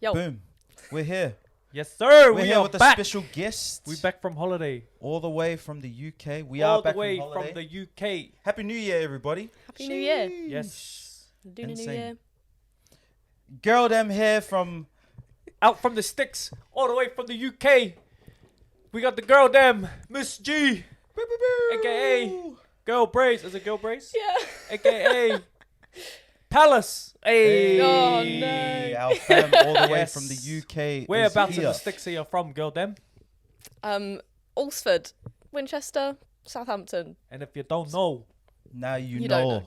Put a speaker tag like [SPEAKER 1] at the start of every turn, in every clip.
[SPEAKER 1] Yo.
[SPEAKER 2] Boom. We're here.
[SPEAKER 3] Yes, sir.
[SPEAKER 2] We're
[SPEAKER 3] We
[SPEAKER 2] here
[SPEAKER 3] are
[SPEAKER 2] with
[SPEAKER 3] back.
[SPEAKER 2] a special guest.
[SPEAKER 3] We back from holiday.
[SPEAKER 2] All the way from the UK. We
[SPEAKER 3] All
[SPEAKER 2] are back
[SPEAKER 3] the way
[SPEAKER 2] from holiday.
[SPEAKER 3] from the UK.
[SPEAKER 2] Happy New Year, everybody.
[SPEAKER 1] Happy New Year.
[SPEAKER 3] Yes.
[SPEAKER 1] Doing a New
[SPEAKER 2] Insane.
[SPEAKER 1] Year.
[SPEAKER 2] Girl, them here from...
[SPEAKER 3] Out from the sticks, all the way from the UK. We got the girl, them, Miss G, aka Girl Braze. Is it Girl Braze?
[SPEAKER 1] Yeah.
[SPEAKER 3] Aka Palace. Hey.
[SPEAKER 1] Oh, no.
[SPEAKER 2] Our fam all the way
[SPEAKER 3] Yes.
[SPEAKER 2] from the UK.
[SPEAKER 3] Whereabouts
[SPEAKER 2] is
[SPEAKER 3] in
[SPEAKER 2] here.
[SPEAKER 3] the sticks are you from, girl, them?
[SPEAKER 1] Alsford, Winchester, Southampton.
[SPEAKER 3] And if you don't know,
[SPEAKER 2] Now you
[SPEAKER 1] don't
[SPEAKER 2] know.
[SPEAKER 1] know.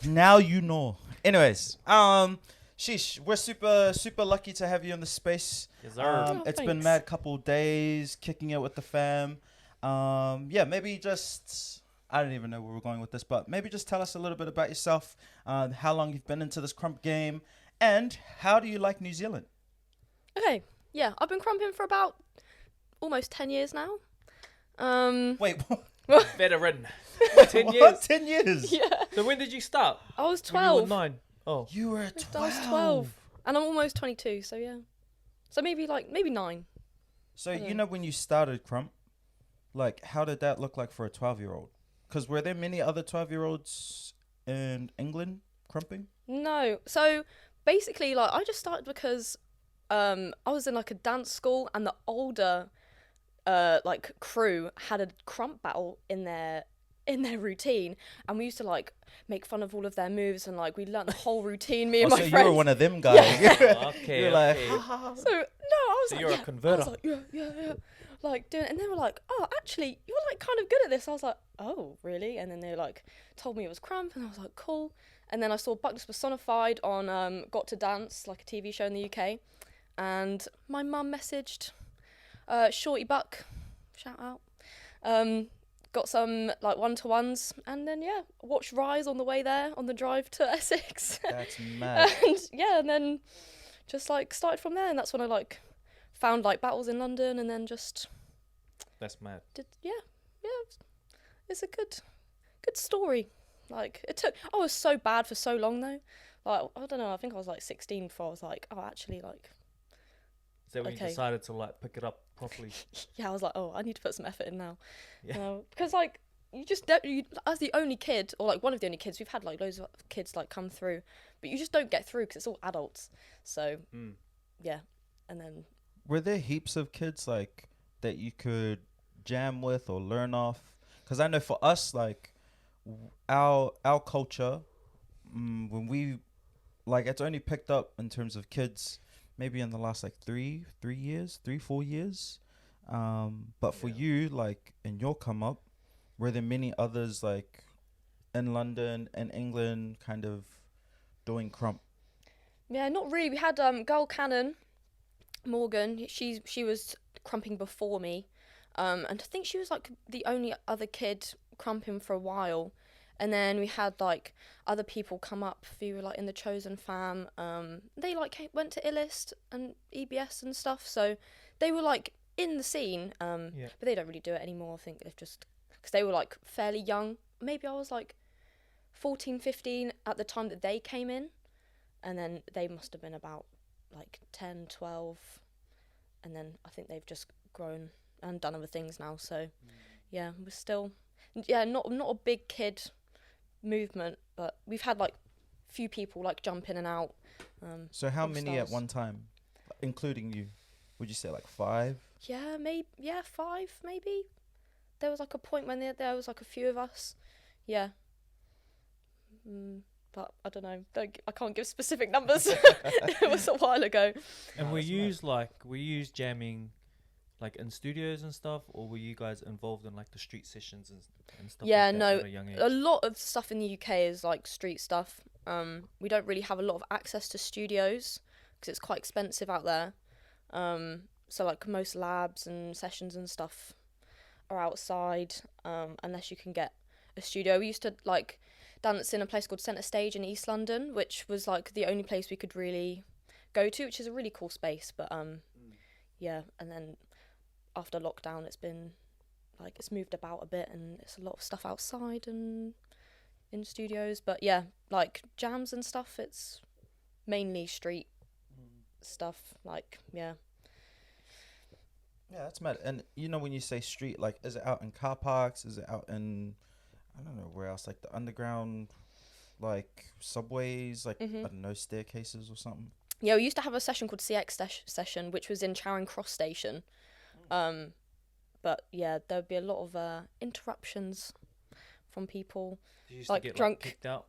[SPEAKER 2] Now you know. Anyways, sheesh, we're super lucky to have you in the space.
[SPEAKER 3] yes, sir.
[SPEAKER 1] Oh,
[SPEAKER 2] It's been
[SPEAKER 1] thanks.
[SPEAKER 2] mad couple days kicking it with the fam. Yeah, maybe just I don't even know where we're going with this, but maybe just tell us a little bit about yourself, how long you've been into this Krump game, and how do you like New Zealand?
[SPEAKER 1] Okay. Yeah, I've been crumping for about almost 10 years now.
[SPEAKER 2] Wait,
[SPEAKER 3] Veteran. 10
[SPEAKER 2] what?
[SPEAKER 3] years.
[SPEAKER 2] 10 years?
[SPEAKER 1] Yeah.
[SPEAKER 3] So when did you start?
[SPEAKER 1] I was
[SPEAKER 3] When you were
[SPEAKER 1] 12.
[SPEAKER 3] 9. Oh.
[SPEAKER 2] You were
[SPEAKER 1] I
[SPEAKER 2] 12.
[SPEAKER 1] was 12. And I'm almost 22, so yeah. So maybe 9.
[SPEAKER 2] So
[SPEAKER 1] Yeah.
[SPEAKER 2] you know when you started Krump, like how did that look like for a 12-year-old? Because were there many other 12-year-olds in England crumping?
[SPEAKER 1] No. So basically, I just started because I was in a dance school, and the older crew had a crump battle in their routine, and we used to make fun of all of their moves, and we learnt the whole routine. Me and
[SPEAKER 2] Oh,
[SPEAKER 1] my
[SPEAKER 2] so
[SPEAKER 1] friends.
[SPEAKER 2] you were one of them guys.
[SPEAKER 3] Okay.
[SPEAKER 2] You're like,
[SPEAKER 3] okay.
[SPEAKER 2] ha, ha, ha.
[SPEAKER 1] So no, I was
[SPEAKER 3] So
[SPEAKER 1] like,
[SPEAKER 3] you're a
[SPEAKER 1] yeah.
[SPEAKER 3] converter.
[SPEAKER 1] I was like, yeah. Doing it, and they were like, oh, actually, you're kind of good at this. I was like, oh, really? And then they told me it was Krump, and I was like, cool. And then I saw Buckness Personified on Got to Dance, a TV show in the UK, and my mum messaged Shorty Buck, shout out, got some one-to-ones, and then watched Rise on the way there on the drive to Essex.
[SPEAKER 2] That's mad.
[SPEAKER 1] and then just started from there, and that's when I found battles in London, and then just
[SPEAKER 3] That's mad.
[SPEAKER 1] did it's a good story. It took, I was so bad for so long though, I don't know, I think I was 16 before I was oh, actually
[SPEAKER 3] Is that when
[SPEAKER 1] Okay.
[SPEAKER 3] you decided to pick it up properly?
[SPEAKER 1] yeah, I was oh, I need to put some effort in now.
[SPEAKER 3] Yeah.
[SPEAKER 1] Because you just don't, as the only kid, or one of the only kids, we've had loads of kids come through, but you just don't get through because it's all adults. So yeah, and then
[SPEAKER 2] Were there heaps of kids that you could jam with or learn off? Because I know for us, our culture, when we it's only picked up in terms of kids maybe in the last 4 years. But for you, in your come up, were there many others in London and England kind of doing Krump?
[SPEAKER 1] yeah, not really. We had Girl Cannon, Morgan. She was crumping before me, and I think she was the only other kid crumping for a while. And then we had other people come up who were in the Chosen fam. They went to Illist and EBS and stuff, so they were in the scene.
[SPEAKER 3] Yeah.
[SPEAKER 1] But they don't really do it anymore. I think they've just, because they were fairly young. Maybe I was 14, 15 at the time that they came in, and then they must have been about 10, 12, and then I think they've just grown and done other things now. So yeah, we're still not a big kid movement, but we've had few people jump in and out.
[SPEAKER 2] So how
[SPEAKER 1] all
[SPEAKER 2] many at
[SPEAKER 1] styles.
[SPEAKER 2] one time, including you? Would you say 5?
[SPEAKER 1] Yeah, maybe 5 maybe. There was a point when there was a few of us. Yeah. But I don't know. I can't give specific numbers. It was a while ago.
[SPEAKER 3] And
[SPEAKER 2] No,
[SPEAKER 3] we
[SPEAKER 2] that's mad.
[SPEAKER 3] use jamming in studios and stuff, or were you guys involved in the street sessions and stuff
[SPEAKER 1] Yeah,
[SPEAKER 3] like that
[SPEAKER 1] no,
[SPEAKER 3] at a young age?
[SPEAKER 1] A lot of stuff in the UK is street stuff. We don't really have a lot of access to studios because it's quite expensive out there. So most labs and sessions and stuff are outside, unless you can get a studio. We used to dance in a place called Centre Stage in East London, which was the only place we could really go to, which is a really cool space. But yeah, and then after lockdown, it's been it's moved about a bit, and it's a lot of stuff outside and in studios. But yeah, jams and stuff, it's mainly street. stuff. Like, yeah.
[SPEAKER 2] Yeah, that's mad. And you know, when you say street, like, is it out in car parks? Is it out in, I don't know where else, like the underground, like subways, like,
[SPEAKER 1] Hmm.
[SPEAKER 2] I don't know, staircases or something?
[SPEAKER 1] Yeah, we used to have a session called CX session, which was in Charing Cross Station. Um, but yeah, there would be a lot of interruptions from people.
[SPEAKER 3] You used to
[SPEAKER 1] Like
[SPEAKER 3] get
[SPEAKER 1] drunk.
[SPEAKER 3] kicked out.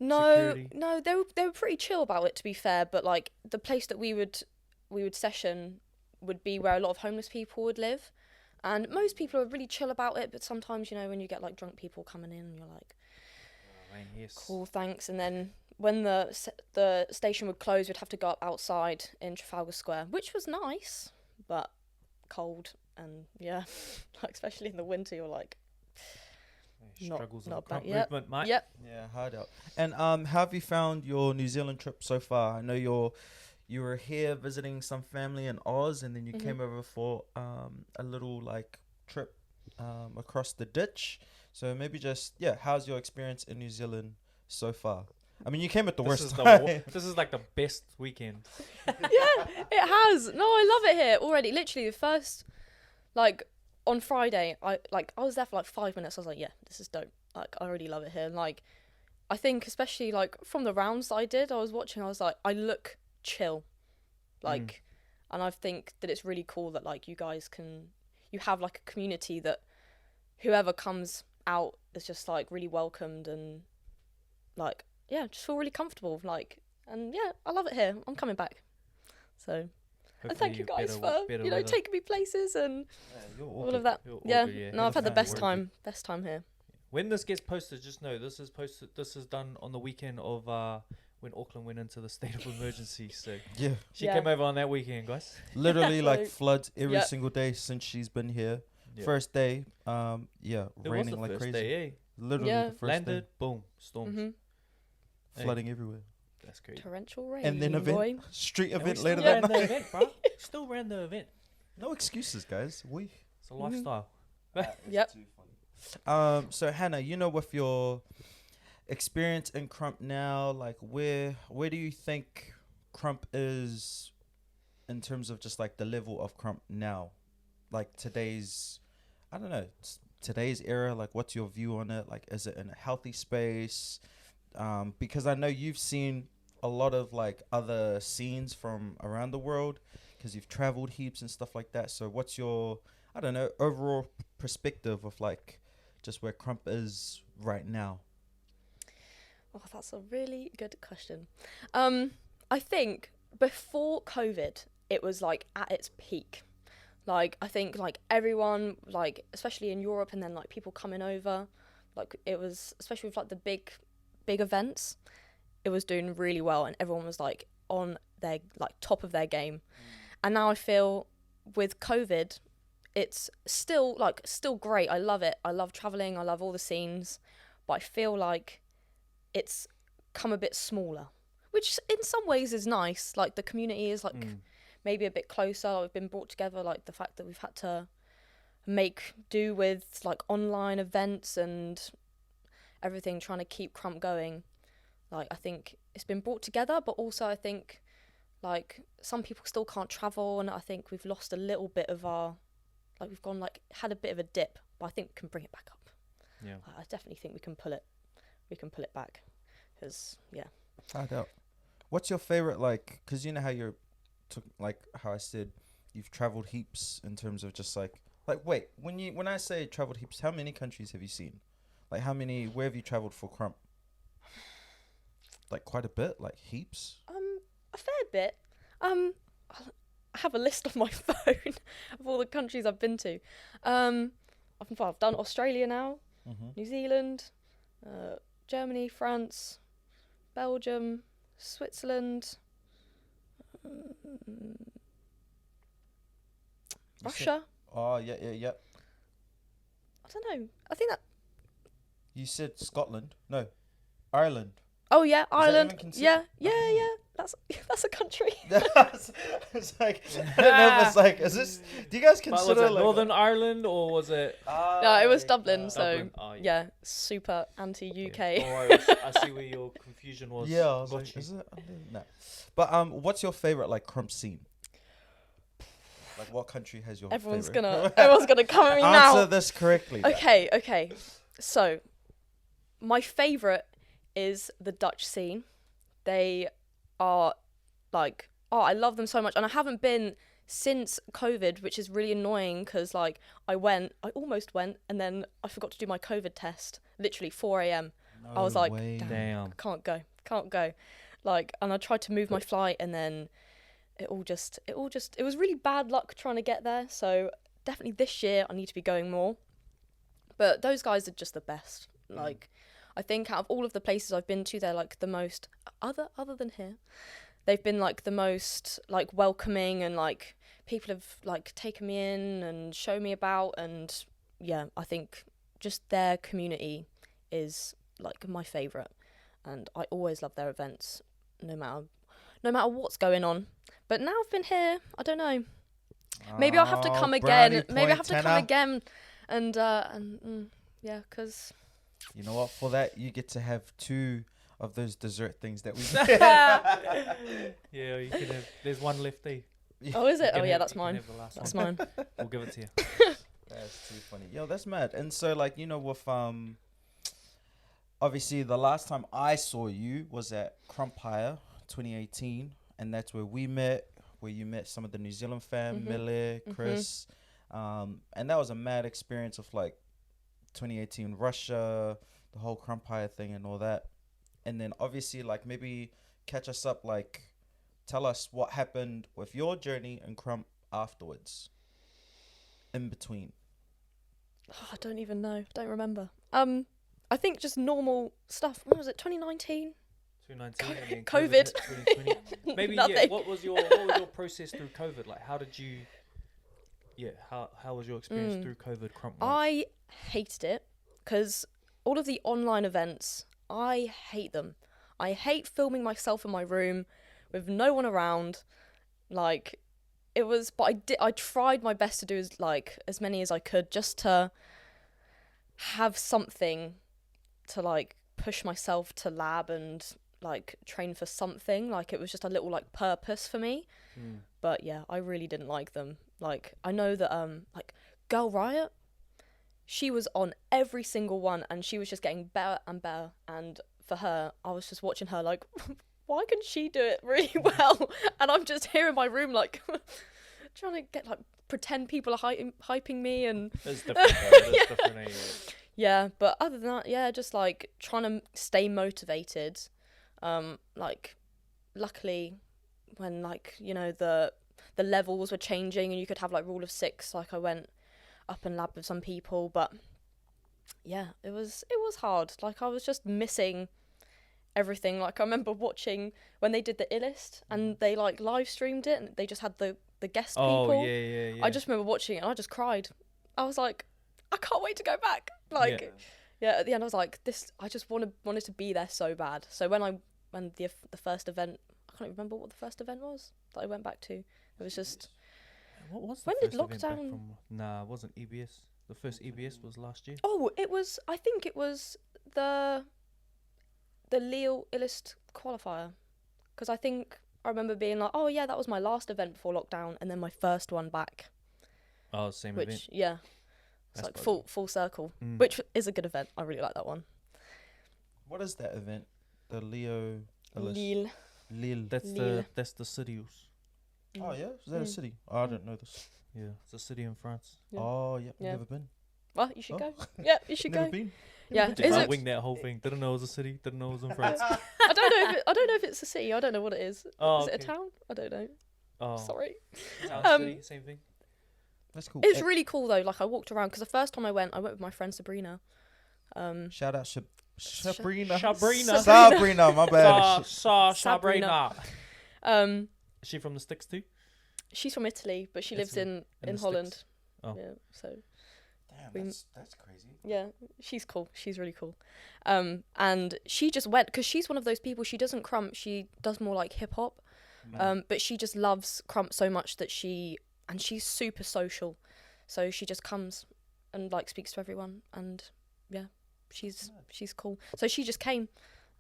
[SPEAKER 1] No,
[SPEAKER 3] Security.
[SPEAKER 1] no, they were pretty chill about it, to be fair. But like the place that we would session would be where a lot of homeless people would live, and most people are really chill about it. But sometimes, when you get like drunk people coming in, and you're like,
[SPEAKER 3] Oh, man, yes.
[SPEAKER 1] cool, thanks. And then when the station would close, we'd have to go up outside in Trafalgar Square, which was nice, but cold, and yeah, like especially in the winter, you're like,
[SPEAKER 3] Struggles
[SPEAKER 1] not
[SPEAKER 3] of
[SPEAKER 1] bad.
[SPEAKER 3] Krump
[SPEAKER 1] Yep.
[SPEAKER 3] movement, mate.
[SPEAKER 1] Yep.
[SPEAKER 2] Yeah, hard out. And how have you found your New Zealand trip so far? I know you were here visiting some family in Oz, and then you came over for a little like trip across the ditch. So maybe just how's your experience in New Zealand so far? I mean, you came at the worst time.
[SPEAKER 3] This is like the best weekend.
[SPEAKER 1] Yeah, it has. No, I love it here already. Literally, the first, like, on Friday, I was there for like 5 minutes. I was like, yeah, this is dope. Like, I already love it here. And like, I think especially like from the rounds that I did, I was watching. I was like, I look chill, like, and I think that it's really cool that like you have like a community that whoever comes out is just like really welcomed and like just feel really comfortable. Like, and yeah, I love it here. I'm coming back. So. And thank you guys for taking me places and all of that. Yeah, no, I've had the best time here.
[SPEAKER 3] When this gets posted, just know this is posted. This is done on the weekend of when Auckland went into the state of emergency. So
[SPEAKER 2] Yeah,
[SPEAKER 3] she came over on that weekend, guys.
[SPEAKER 2] literally like
[SPEAKER 1] So-
[SPEAKER 2] floods every
[SPEAKER 1] Yep.
[SPEAKER 2] single day since she's been here.
[SPEAKER 3] Yeah.
[SPEAKER 2] First day,
[SPEAKER 3] It was
[SPEAKER 2] raining
[SPEAKER 3] the
[SPEAKER 2] like
[SPEAKER 3] first
[SPEAKER 2] crazy.
[SPEAKER 3] day, eh?
[SPEAKER 2] Literally
[SPEAKER 1] Yeah.
[SPEAKER 2] the first
[SPEAKER 3] Landed, boom, storms.
[SPEAKER 1] Mhm.
[SPEAKER 3] Hey.
[SPEAKER 2] flooding everywhere.
[SPEAKER 3] That's crazy.
[SPEAKER 1] Torrential rain.
[SPEAKER 2] And then
[SPEAKER 1] boy.
[SPEAKER 2] street
[SPEAKER 3] And we
[SPEAKER 2] event
[SPEAKER 3] still
[SPEAKER 2] later
[SPEAKER 3] ran
[SPEAKER 2] that
[SPEAKER 3] the
[SPEAKER 2] night.
[SPEAKER 3] event, bro. Still ran the event.
[SPEAKER 2] No excuses, guys.
[SPEAKER 3] It's a lifestyle.
[SPEAKER 1] Yep.
[SPEAKER 2] So Hannah, with your experience in Krump now, like where do you think Krump is in terms of just like the level of Krump now? Like today's era, like what's your view on it? Like is it in a healthy space? Because I know you've seen a lot of like other scenes from around the world because you've traveled heaps and stuff like that. So what's your, I don't know, overall perspective of like just where Krump is right now?
[SPEAKER 1] Oh, that's a really good question. I think before COVID, it was like at its peak. Like I think like everyone, like especially in Europe, and then like people coming over, like it was especially with like the big events, it was doing really well, and everyone was like on their like top of their game. And now I feel with COVID, it's still great. I love it. I love traveling. I love all the scenes, but I feel like it's come a bit smaller, which in some ways is nice. Like the community is like maybe a bit closer. We've been brought together. Like the fact that we've had to make do with like online events and everything, trying to keep Krump going. Like I think it's been brought together, but also I think like some people still can't travel, and I think we've lost a little bit of our, like we've gone like had a bit of a dip, but I think we can bring it back up.
[SPEAKER 3] Yeah.
[SPEAKER 1] I definitely think we can pull it back, because
[SPEAKER 2] I doubt. What's your favorite, like, because you know how like how I said you've traveled heaps in terms of just like wait, when I say traveled heaps, how many countries have you seen? Like where have you traveled for Krump? Like quite a bit, like heaps.
[SPEAKER 1] a fair bit. I have a list on my phone of all the countries I've been to. I've done Australia now, New Zealand, Germany, France, Belgium, Switzerland, Russia.
[SPEAKER 2] Oh yeah.
[SPEAKER 1] I don't know. I think that.
[SPEAKER 2] You said Scotland, no, Ireland.
[SPEAKER 1] Oh yeah,
[SPEAKER 2] that
[SPEAKER 1] Ireland.
[SPEAKER 2] even
[SPEAKER 1] Yeah,
[SPEAKER 2] considered?
[SPEAKER 1] yeah. that's a country.
[SPEAKER 2] It's like, I don't know if it's like, is this, do you guys
[SPEAKER 3] But was
[SPEAKER 2] consider
[SPEAKER 3] it
[SPEAKER 2] like
[SPEAKER 3] Northern Ireland or was it?
[SPEAKER 1] No, it was Dublin. So
[SPEAKER 3] Dublin. Oh,
[SPEAKER 1] yeah, super anti-UK.
[SPEAKER 3] Yeah. Oh, I see where your confusion was.
[SPEAKER 2] Yeah, I was
[SPEAKER 3] Got
[SPEAKER 2] like,
[SPEAKER 3] you.
[SPEAKER 2] is it? No. But what's your favorite like Krump scene? Like, what country has your
[SPEAKER 1] Everyone's
[SPEAKER 2] favorite?
[SPEAKER 1] gonna come at me now.
[SPEAKER 2] Answer this correctly.
[SPEAKER 1] Okay. So, my favorite is the Dutch scene. They are like, oh, I love them so much, and I haven't been since COVID, which is really annoying because like I almost went, and then I forgot to do my COVID test. Literally 4 a.m. I was like, damn. I can't go. Like, and I tried to move my flight, and then it was really bad luck trying to get there. So definitely this year I need to be going more. But those guys are just the best. Like, I think out of all of the places I've been to, they're like the most other than here. They've been like the most like welcoming, and like people have like taken me in and shown me about, and yeah, I think just their community is like my favorite, and I always love their events, no matter what's going on. But now I've been here, I don't know. Maybe I'll have to come again. Maybe I have to come again, and yeah, because
[SPEAKER 2] you know what? For that, you get to have 2 of those dessert things that we.
[SPEAKER 3] Yeah, you can have. There's one left there.
[SPEAKER 1] Oh, is it? Oh yeah, that's
[SPEAKER 3] You can
[SPEAKER 1] mine.
[SPEAKER 3] have the last
[SPEAKER 1] That's
[SPEAKER 3] one.
[SPEAKER 1] mine.
[SPEAKER 3] We'll give it to you.
[SPEAKER 2] That's too funny. Yo, that's mad. And so, like, you know, with obviously the last time I saw you was at Krump 2018, and that's where we met, where you met some of the New Zealand fam, Mille, Chris, and that was a mad experience of like 2018 Russia, the whole Krump thing and all that. And then obviously, like, maybe catch us up, like, tell us what happened with your journey in Krump afterwards, in between.
[SPEAKER 1] Oh, I don't even know. Don't remember. I think just normal stuff. When was it? 2019.
[SPEAKER 3] 2019 and then
[SPEAKER 1] COVID.
[SPEAKER 3] hit 2020. Maybe yeah.
[SPEAKER 1] Nothing.
[SPEAKER 3] What was your process through COVID? Like, how did you? Yeah, how was your experience through COVID? Krump.
[SPEAKER 1] I hated it because all of the online events, I hate them. I hate filming myself in my room with no one around. Like, it was, but I tried my best to do as many as I could, just to have something to like push myself to lab and like train for something. Like, it was just a little like purpose for me. But yeah, I really didn't like them. Like, I know that like Girl Riot, she was on every single one, and she was just getting better and better. And for her, I was just watching her like, why can she do it really well? And I'm just here in my room like trying to get like pretend people are hyping me, and
[SPEAKER 3] That's different. That's different.
[SPEAKER 1] yeah. But other than that, yeah, just like trying to stay motivated. Like, luckily, when like, you know, the levels were changing and you could have like rule of 6, like I went up and labbed with some people, but yeah, it was hard. Like, I was just missing everything. Like, I remember watching when they did the illest and they like live streamed it, and they just had the guest people.
[SPEAKER 3] Oh yeah.
[SPEAKER 1] I just remember watching it and I just cried. I was like, I can't wait to go back. Like, yeah, at the end I was like, this, I just wanted to be there so bad. So when the first event, I can't even remember what the first event was that I went back to. It was just,
[SPEAKER 3] What was the
[SPEAKER 1] when
[SPEAKER 3] first
[SPEAKER 1] did
[SPEAKER 3] event back
[SPEAKER 1] lockdown?
[SPEAKER 3] from? Nah, it wasn't EBS. The first EBS was last year.
[SPEAKER 1] Oh, I think it was the Lille illest qualifier, because I think I remember being like, oh yeah, that was my last event before lockdown, and then my first one back.
[SPEAKER 3] Oh, same
[SPEAKER 1] Which
[SPEAKER 3] event.
[SPEAKER 1] yeah, it's
[SPEAKER 3] That's
[SPEAKER 1] like full circle,
[SPEAKER 3] Mm.
[SPEAKER 1] which is a good event. I really like that one.
[SPEAKER 2] What is that event? The Lille.
[SPEAKER 1] Lille.
[SPEAKER 2] Lille.
[SPEAKER 3] That's
[SPEAKER 1] Lille.
[SPEAKER 3] the city.
[SPEAKER 2] Oh yeah, is that a city? Oh, I didn't know this.
[SPEAKER 3] Yeah, it's a city in France.
[SPEAKER 1] Yeah.
[SPEAKER 2] Oh yeah,
[SPEAKER 1] Yeah.
[SPEAKER 2] never been.
[SPEAKER 1] Well, you should
[SPEAKER 2] Oh.
[SPEAKER 1] go. Yeah, you should
[SPEAKER 2] Never
[SPEAKER 1] go.
[SPEAKER 2] been.
[SPEAKER 1] Yeah,
[SPEAKER 3] Just
[SPEAKER 1] is
[SPEAKER 3] like
[SPEAKER 1] it?
[SPEAKER 3] wing that whole thing. Didn't know it was a city. Didn't know it was in France.
[SPEAKER 1] I don't know if it's a city. I don't know what it is.
[SPEAKER 3] Oh,
[SPEAKER 1] Is it a
[SPEAKER 3] okay.
[SPEAKER 1] town? I don't know.
[SPEAKER 3] Oh,
[SPEAKER 1] Sorry.
[SPEAKER 3] town, city, same thing.
[SPEAKER 2] That's cool.
[SPEAKER 1] It's really cool though. Like, I walked around because the first time I went with my friend Sabrina.
[SPEAKER 2] Shout out Sabrina.
[SPEAKER 3] Sabrina.
[SPEAKER 2] My bad.
[SPEAKER 3] Sabrina. Is she from the sticks too?
[SPEAKER 1] She's from Italy, but she lives
[SPEAKER 3] Italy.
[SPEAKER 1] in
[SPEAKER 3] the
[SPEAKER 1] Holland.
[SPEAKER 3] sticks. Oh.
[SPEAKER 1] Yeah. So
[SPEAKER 2] Damn, that's crazy.
[SPEAKER 1] Yeah, she's cool. She's really cool. And she just went because she's one of those people. She doesn't crump. She does more like hip hop. But she just loves Krump so much that she's super social, so she just comes and like speaks to everyone, and yeah, she's cool. So she just came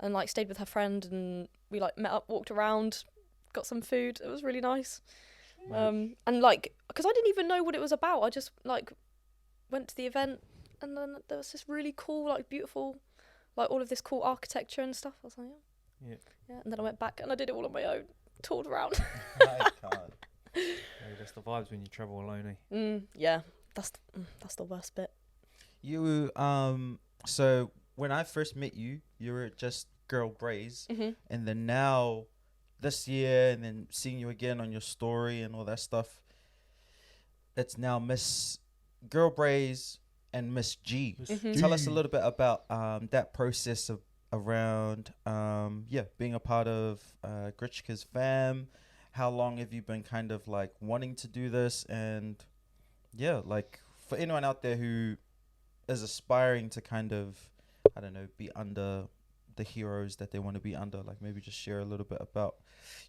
[SPEAKER 1] and like stayed with her friend, and we like met up, walked around, got some food. It was really nice. And like, because I didn't even know what it was about. I just like went to the event, and then there was this really cool, like beautiful, like all of this cool architecture and stuff. I was like, yeah. And then I went back and I did it all on my own. Toured around.
[SPEAKER 2] I can't.
[SPEAKER 3] That's the vibes when you travel alone, eh?
[SPEAKER 1] Yeah, that's the worst bit.
[SPEAKER 2] You so when I first met you, you were just Girl BRAZE, and then now this year, and then seeing you again on your story and all that stuff, it's now Miss Girl BRAZE and Miss G. Tell us a little bit about that process of around being a part of Gritchka's fam. How long have you been kind of like wanting to do this? And yeah, like for anyone out there who is aspiring to kind of, I don't know, be under the heroes that they want to be under, like maybe just share a little bit about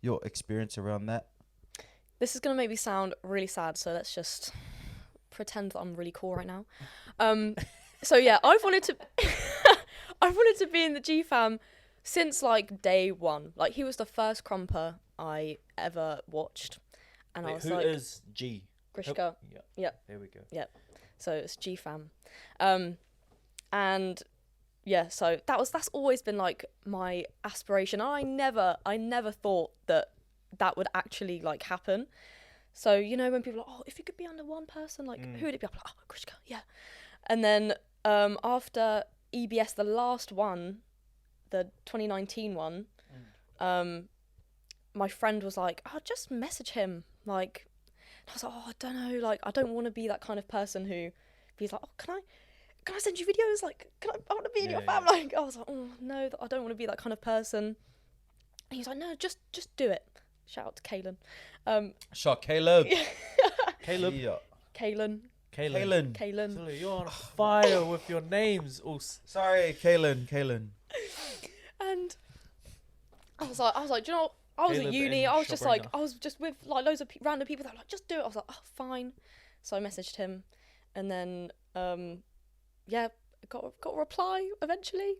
[SPEAKER 2] your experience around that.
[SPEAKER 1] This is gonna make me sound really sad, so let's just pretend that I'm really cool right now. So yeah, I've wanted to be in the G fam since like day one. Like he was the first Krumper I ever watched, and I was
[SPEAKER 3] who
[SPEAKER 1] like,
[SPEAKER 3] is G?
[SPEAKER 1] Grishka. Yeah.
[SPEAKER 3] There we go.
[SPEAKER 1] Yeah. So it's G fam, and yeah. So that's always been like my aspiration. I never thought that would actually like happen. So you know when people are like, oh, if you could be under one person, like who would it be? I'm like, oh, Grishka, yeah. And then after EBS, the last one, the 2019 one, my friend was like, oh, just message him. Like, and I was like, oh, I don't know. Like, I don't want to be that kind of person who he's like, oh, can I send you videos? Like, I want to be in your fam. Like, I was like, oh, no, I don't want to be that kind of person. And he's like, no, just do it. Shout out to Kaylin.
[SPEAKER 2] Shout Caleb.
[SPEAKER 3] Caleb.
[SPEAKER 2] Yeah.
[SPEAKER 1] Kaylin.
[SPEAKER 3] Silly, you're on fire with your names.
[SPEAKER 2] Sorry, Kaylin.
[SPEAKER 1] And I was like, do you know what? I was at uni. I was just like, I was just with like loads of random people that were like, just do it. I was like, oh, fine. So I messaged him, and then got a reply eventually.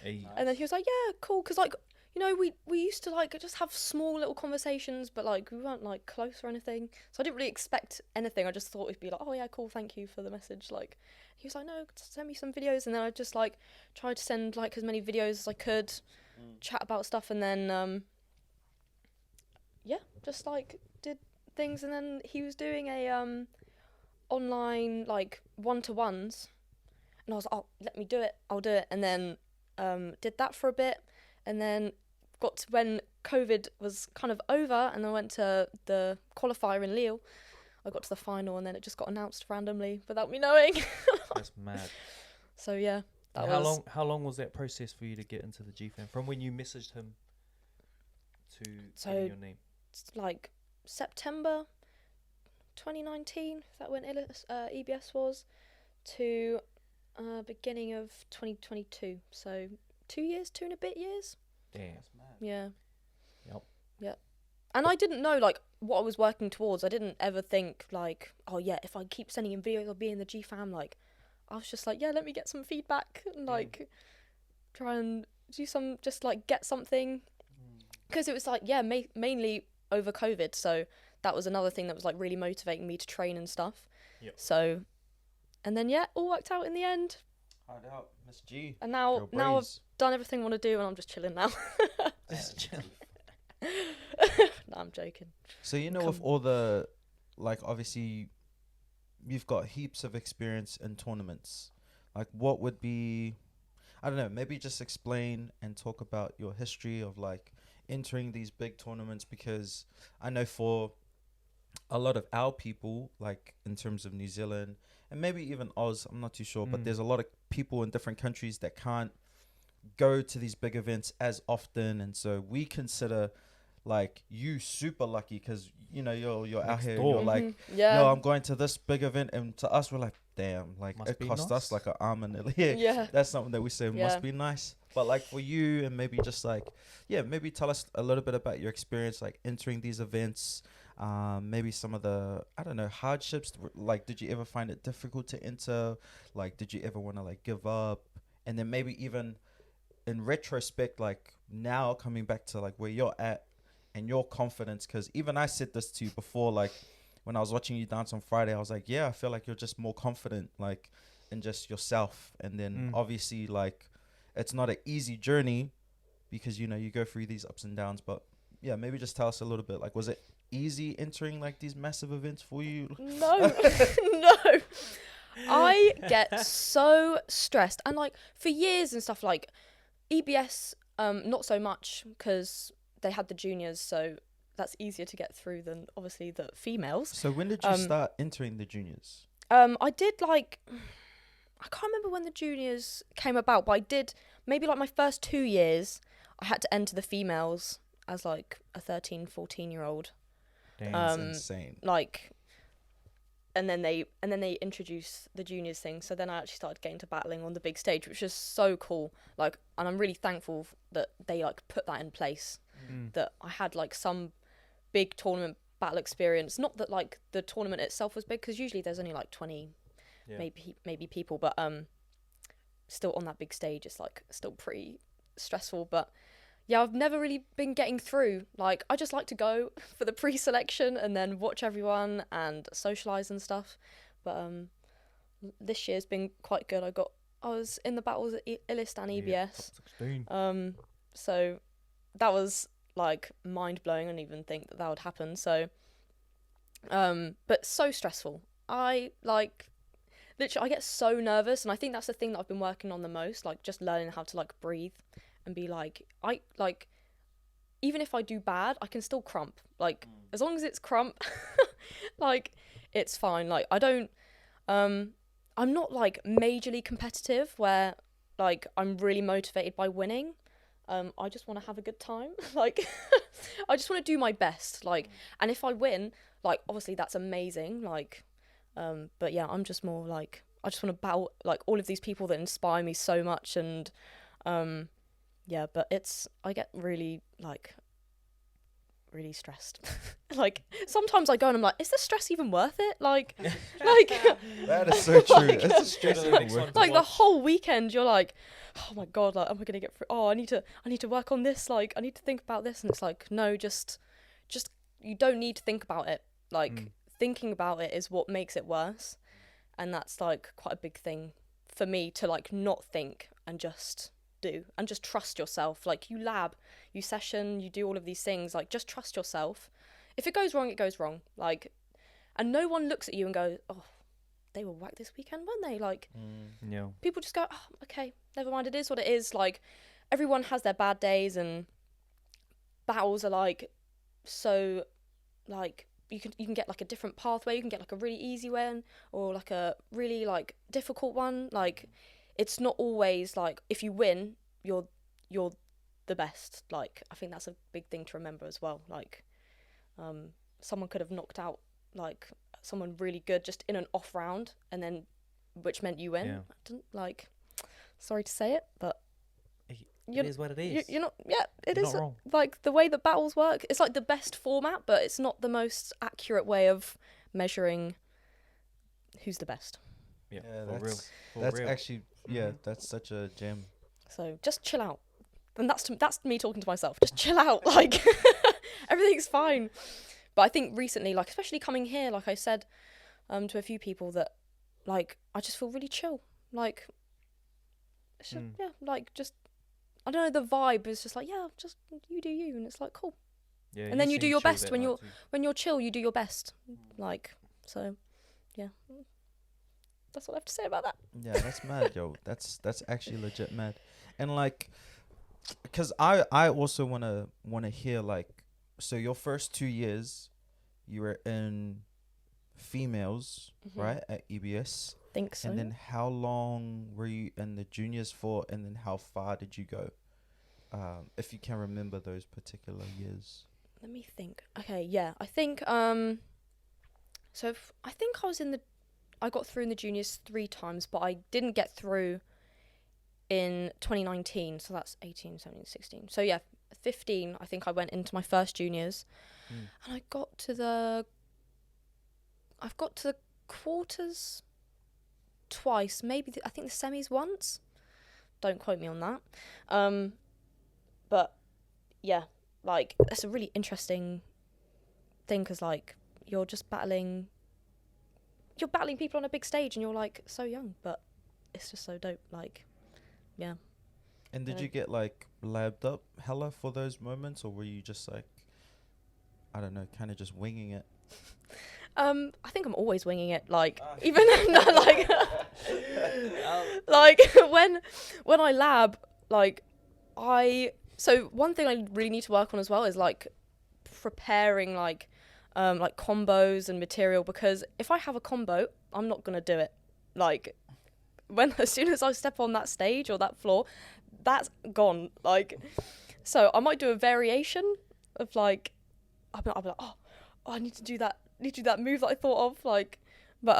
[SPEAKER 3] Hey.
[SPEAKER 1] And then he was like, yeah, cool, because like, you know, we used to like just have small little conversations, but like we weren't like close or anything. So I didn't really expect anything. I just thought it'd be like, oh yeah, cool, thank you for the message. Like he was like, no, send me some videos, and then I just like tried to send like as many videos as I could, chat about stuff, and then just like did things. And then he was doing a online like one-to-ones, and I was like, oh, let me do it, I'll do it. And then did that for a bit, and then got to when COVID was kind of over, and I went to the qualifier in Lille. I got to the final, and then it just got announced randomly without me knowing.
[SPEAKER 3] That's mad.
[SPEAKER 1] So yeah,
[SPEAKER 3] How long was that process for you to get into the G fam? From when you messaged him to getting your name?
[SPEAKER 1] It's like September 2019. Is that when EBS was? To beginning of 2022. So 2 years, 2 and a bit years.
[SPEAKER 3] Damn.
[SPEAKER 2] That's mad.
[SPEAKER 1] Yeah.
[SPEAKER 3] Yep.
[SPEAKER 1] Yeah. And I didn't know like what I was working towards. I didn't ever think like, oh yeah, if I keep sending in videos, I'll be in the G fam. Like, I was just like, yeah, let me get some feedback and like try and do some, just like get something. Because it was like, yeah, mainly over COVID. So that was another thing that was like really motivating me to train and stuff.
[SPEAKER 3] Yep.
[SPEAKER 1] So, and then yeah, all worked out in the end.
[SPEAKER 2] Hard out, Miss G.
[SPEAKER 1] And now I've done everything I want to do, and I'm just chilling now.
[SPEAKER 3] Just chilling.
[SPEAKER 1] No, I'm joking.
[SPEAKER 2] So you know, with all the, like, obviously, you've got heaps of experience in tournaments. Like, what would be, I don't know, maybe just explain and talk about your history of like entering these big tournaments, because I know for a lot of our people, like in terms of New Zealand and maybe even Oz, I'm not too sure, but there's a lot of people in different countries that can't go to these big events as often, and so we consider like you super lucky because you know you're out
[SPEAKER 3] Next
[SPEAKER 2] here
[SPEAKER 3] door.
[SPEAKER 2] and you're like,
[SPEAKER 1] Yeah.
[SPEAKER 2] yo, I'm going to this big event, and to us we're like, damn, like
[SPEAKER 3] Must
[SPEAKER 2] it
[SPEAKER 3] be
[SPEAKER 2] cost
[SPEAKER 3] nice.
[SPEAKER 2] us like an arm and a leg.
[SPEAKER 1] Yeah.
[SPEAKER 2] That's something that we say
[SPEAKER 1] Yeah.
[SPEAKER 2] must be nice. But like for you, and maybe just like, yeah, maybe tell us a little bit about your experience like entering these events. Maybe some of the, I don't know, hardships. Like, did you ever find it difficult to enter? Like, did you ever want to like give up? And then maybe even in retrospect, like now coming back to like where you're at and your confidence, because even I said this to you before, like when I was watching you dance on Friday, I was like, yeah, I feel like you're just more confident, like in just yourself. And then obviously, like, it's not an easy journey because you know you go through these ups and downs. But yeah, maybe just tell us a little bit. Like, was it easy entering like these massive events for you?
[SPEAKER 1] No, no. I get so stressed, and like for years and stuff, like EBS, not so much because they had the juniors, so that's easier to get through than obviously the females.
[SPEAKER 2] So when did you start entering the juniors?
[SPEAKER 1] I did like, I can't remember when the juniors came about, but I did maybe like my first 2 years. I had to enter the females as like a 13, 14-year-old.
[SPEAKER 2] That's insane.
[SPEAKER 1] Like, and then they introduced the juniors thing. So then I actually started getting to battling on the big stage, which is so cool. Like, and I'm really thankful that they like put that in place. That I had like some big tournament battle experience. Not that like the tournament itself was big, because usually there's only like 20, maybe people, but still on that big stage, it's like still pretty stressful. But yeah, I've never really been getting through. Like, I just like to go for the pre-selection and then watch everyone and socialise and stuff. But this year's been quite good. I was in the battles at Illist and EBS. So that was like mind-blowing. I didn't even think that would happen. So, but so stressful. I like, literally, I get so nervous, and I think that's the thing that I've been working on the most. Like, just learning how to like breathe. And be like, even if I do bad, I can still krump. Like, as long as it's krump, like, it's fine. Like, I don't, I'm not like majorly competitive where like I'm really motivated by winning. I just want to have a good time. Like, I just want to do my best. Like, and if I win, like, obviously that's amazing. Like, but yeah, I'm just more like, I just want to battle like all of these people that inspire me so much. And, yeah, but I get really stressed. Like, sometimes I go and I'm like, is this stress even worth it? Like,
[SPEAKER 2] That is so true.
[SPEAKER 1] Like,
[SPEAKER 2] It's a stressful word.
[SPEAKER 1] like the whole weekend you're like, oh my god, like, am I gonna get through? Oh, I need to work on this. Like, I need to think about this. And it's like, no, just you don't need to think about it. Like, thinking about it is what makes it worse. And that's like quite a big thing for me, to like not think and just do and just trust yourself. Like, you lab, you session, you do all of these things. Like, just trust yourself. If it goes wrong, it goes wrong. Like, and no one looks at you and goes, oh, they were whack this weekend, weren't they? Like, people just go, oh, okay, never mind, it is what it is. Like, everyone has their bad days, and battles are like, so like, you can get like a different pathway. You can get like a really easy one or like a really like difficult one. Like, it's not always like, if you win, you're the best. Like, I think that's a big thing to remember as well. Like, someone could have knocked out like someone really good just in an off round, and then which meant you win. Like, sorry to say it, but
[SPEAKER 3] it is what it is.
[SPEAKER 1] You're not. Yeah, it
[SPEAKER 3] You're
[SPEAKER 1] is.
[SPEAKER 3] not wrong.
[SPEAKER 1] Like, the way that battles work, it's like the best format, but it's not the most accurate way of measuring who's the best.
[SPEAKER 3] Yeah,
[SPEAKER 2] Yeah,
[SPEAKER 3] for real.
[SPEAKER 2] that's actually, yeah, that's such a gem.
[SPEAKER 1] So just chill out. And that's me talking to myself. Just chill out. Like, everything's fine. But I think recently, like, especially coming here, like I said to a few people, that like I just feel really chill. Like, yeah, like, just, I don't know, the vibe is just like, yeah, just you do you, and it's like, cool.
[SPEAKER 3] Yeah,
[SPEAKER 1] And then you do your
[SPEAKER 3] seem
[SPEAKER 1] best
[SPEAKER 3] chilled
[SPEAKER 1] when
[SPEAKER 3] out
[SPEAKER 1] when
[SPEAKER 3] too.
[SPEAKER 1] you're chill. You do your best. Like, so, yeah. That's what I have to say about that.
[SPEAKER 2] Yeah, that's mad, yo. That's actually legit mad. And like, because I also wanna hear, like, so your first 2 years, you were in females, right, at EBS.
[SPEAKER 1] Think so.
[SPEAKER 2] And then how long were you in the juniors for? And then how far did you go? If you can remember those particular years.
[SPEAKER 1] let me think. Okay, yeah, I think I think I got through in the juniors 3 times, but I didn't get through in 2019, so that's 18, 17, 16. So yeah, 15, I think I went into my first juniors, and I've got to the quarters twice, maybe I think the semis once. Don't quote me on that. But yeah, like that's a really interesting thing, because like you're battling people on a big stage, and you're like so young, but it's just so dope. Like, yeah.
[SPEAKER 2] And did you get like labbed up hella for those moments, or were you just like, I don't know, kind of just winging it?
[SPEAKER 1] I think I'm always winging it. Like, even like, like when I lab, like so one thing I really need to work on as well is like preparing like combos and material, because if I have a combo, I'm not gonna do it. Like, as soon as I step on that stage or that floor, that's gone. Like, so I might do a variation of like, I'll be like, oh, I need to do that move that I thought of, like, but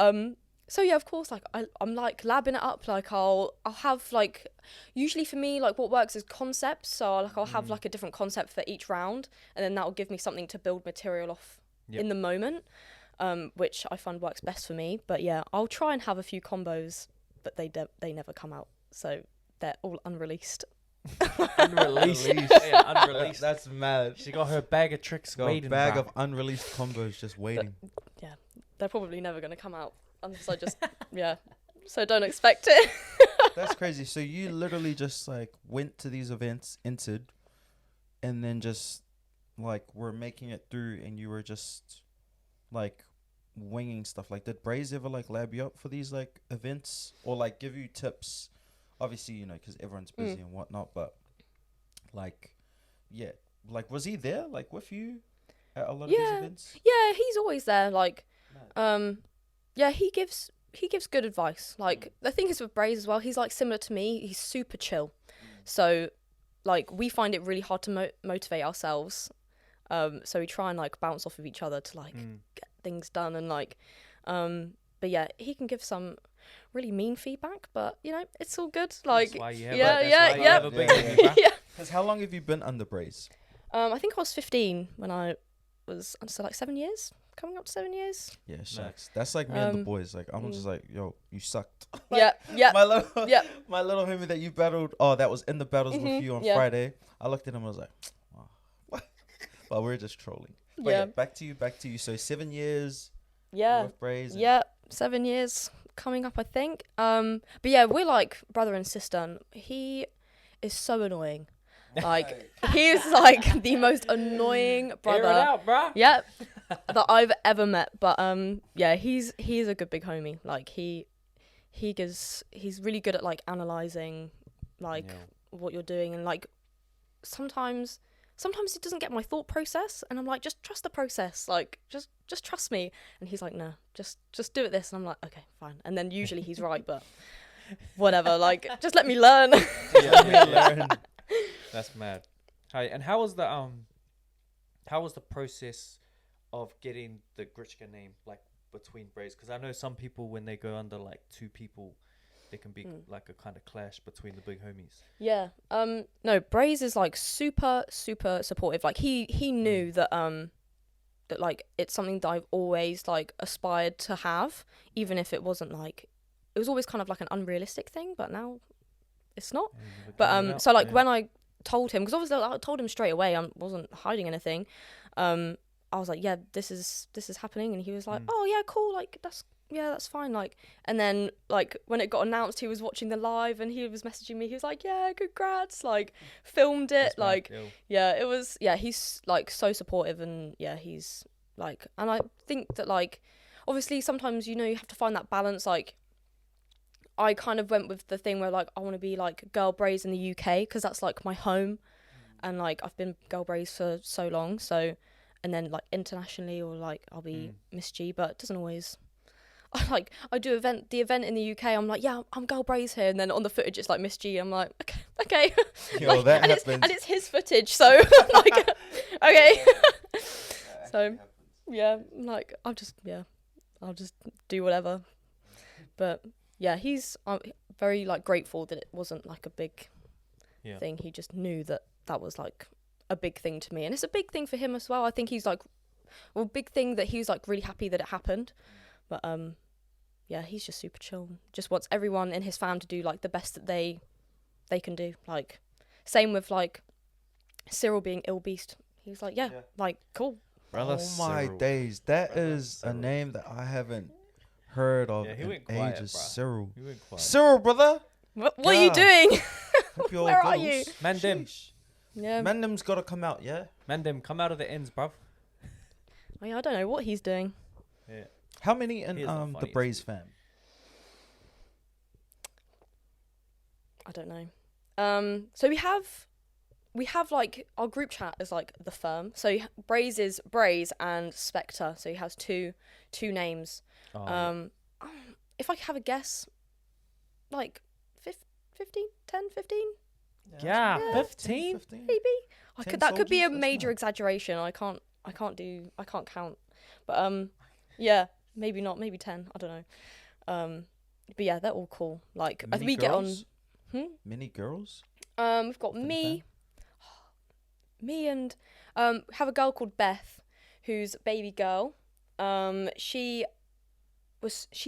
[SPEAKER 1] so yeah, of course, like I'm like labbing it up. Like I'll have like, usually for me, like what works is concepts. So I'll have like a different concept for each round, and then that'll give me something to build material off in the moment, which I find works best for me. But yeah, I'll try and have a few combos, but they never come out, so they're all unreleased.
[SPEAKER 3] Unreleased. Yeah, unreleased.
[SPEAKER 2] That's mad.
[SPEAKER 3] She got her bag of tricks waiting.
[SPEAKER 2] A bag of unreleased combos just waiting.
[SPEAKER 1] Yeah, they're probably never going to come out unless I just, yeah. So don't expect it.
[SPEAKER 2] That's crazy. So you literally just like went to these events, entered, and then just like were making it through, and you were just like winging stuff. Like, did BRAZE ever like lab you up for these like events, or like give you tips? Obviously, you know, because everyone's busy and whatnot, but like, yeah, like, was he there like with you at a lot of these events?
[SPEAKER 1] Yeah, he's always there. Like, yeah, he gives good advice. Like, the thing is with BRAZE as well, he's like similar to me. He's super chill. So like, we find it really hard to motivate ourselves. So we try and like bounce off of each other to like get things done, and like, but yeah, he can give some really mean feedback, but you know, it's all good. Like,
[SPEAKER 3] that's why you have
[SPEAKER 1] yeah.
[SPEAKER 2] Because how long have you been under BRAZE?
[SPEAKER 1] I think I was 15 when I was, so like 7 years, coming up to 7 years.
[SPEAKER 2] Yeah, shucks. That's like me and the boys. Like, I'm just like, yo, you sucked.
[SPEAKER 1] Yeah.
[SPEAKER 2] my little homie that you battled, that was in the battles with you on Friday. I looked at him, I was like, oh, what? Well, we're just trolling. But yeah, back to you. So 7 years.
[SPEAKER 1] Yeah.
[SPEAKER 2] With BRAZE.
[SPEAKER 1] Yeah, 7 years coming up, I think. But yeah, we're like brother and sister, and he is so annoying. Like, he is like the most annoying brother.
[SPEAKER 3] Air it out, bruh.
[SPEAKER 1] Yep. That I've ever met. But yeah, he's a good big homie. Like, he's really good at like analyzing like what you're doing, and like sometimes he doesn't get my thought process, and I'm like, just trust the process, like just trust me. And he's like, no, just do it this, and I'm like, okay, fine. And then usually he's right, but whatever, like, just let me learn.
[SPEAKER 2] Learn.
[SPEAKER 3] That's mad. Hi, and how was the process of getting the Grichka name like between BRAZE? Because I know some people, when they go under like 2 people, there can be like a kind of clash between the big homies.
[SPEAKER 1] Yeah. No, BRAZE is like super supportive. Like, he knew that that like it's something that I've always like aspired to have, even if it wasn't like, it was always kind of like an unrealistic thing, but now it's not. But so like when I told him, because obviously I told him straight away, I wasn't hiding anything. I was like, yeah, this is happening, and he was like, oh yeah, cool, like that's fine. Like, and then like when it got announced, he was watching the live, and he was messaging me. He was like, yeah, congrats, like filmed it. That's like, yeah, it was, yeah, he's like so supportive, and yeah, he's like, and I think that like, obviously sometimes, you know, you have to find that balance. Like, I kind of went with the thing where like, I want to be like girl BRAZE in the UK, because that's like my home, and like I've been girl BRAZE for so long. So, and then like internationally, or like I'll be Miss G, but it doesn't always. I do the event in the UK, I'm like, yeah, I'm girl BRAZE here, and then on the footage it's like Miss G. I'm like, okay.
[SPEAKER 2] Yo,
[SPEAKER 1] like,
[SPEAKER 2] that
[SPEAKER 1] and
[SPEAKER 2] happens.
[SPEAKER 1] it's his footage, so I'm like, okay. So yeah, like I'll just do whatever. But yeah, he's very like grateful that it wasn't like a big thing. He just knew that was like a big thing to me, and it's a big thing for him as well. I think he's like, well, big thing that he was like really happy that it happened. But yeah, he's just super chill. Just wants everyone in his fam to do like the best that they can do. Like same with like Cyril being ill beast. He's like, yeah, like cool.
[SPEAKER 3] Brother
[SPEAKER 2] oh my
[SPEAKER 3] Cyril.
[SPEAKER 2] days, that
[SPEAKER 3] Brother
[SPEAKER 2] is
[SPEAKER 3] Cyril.
[SPEAKER 2] a name that I haven't heard of
[SPEAKER 3] Yeah, he
[SPEAKER 2] in
[SPEAKER 3] went quiet,
[SPEAKER 2] ages.
[SPEAKER 3] bruh.
[SPEAKER 2] Cyril.
[SPEAKER 3] He went quiet.
[SPEAKER 2] Cyril, brother.
[SPEAKER 1] What are you
[SPEAKER 2] Yeah.
[SPEAKER 1] doing?
[SPEAKER 2] Hope you're all
[SPEAKER 1] Where
[SPEAKER 2] good,
[SPEAKER 1] are you?
[SPEAKER 2] Oos.
[SPEAKER 3] Man them.
[SPEAKER 2] Sheesh.
[SPEAKER 1] Yeah.
[SPEAKER 2] Man them's gotta come out, yeah.
[SPEAKER 3] Man, them come out of the ends, bruv.
[SPEAKER 1] I don't know what he's doing.
[SPEAKER 3] Yeah.
[SPEAKER 2] How many in
[SPEAKER 3] He is the
[SPEAKER 2] the
[SPEAKER 3] funniest
[SPEAKER 2] BRAZE
[SPEAKER 3] dude.
[SPEAKER 2] fam?
[SPEAKER 1] I don't know. So we have like our group chat is like the firm. So BRAZE is BRAZE and Spectre. So he has two names.
[SPEAKER 3] Oh,
[SPEAKER 1] If I have a guess, like 15, 10, 15
[SPEAKER 3] yeah,
[SPEAKER 1] Yeah.
[SPEAKER 3] 15?
[SPEAKER 1] maybe.
[SPEAKER 2] 10
[SPEAKER 1] That could be a
[SPEAKER 2] soldiers? That's
[SPEAKER 1] major
[SPEAKER 2] mad.
[SPEAKER 1] exaggeration. I can't count. But yeah, maybe not, maybe 10. I don't know. But yeah, they're all cool. Like I think
[SPEAKER 2] Many
[SPEAKER 1] we get on.
[SPEAKER 2] girls? Many girls?
[SPEAKER 1] We've got
[SPEAKER 2] in the
[SPEAKER 1] me and have a girl called Beth, who's a baby girl. She's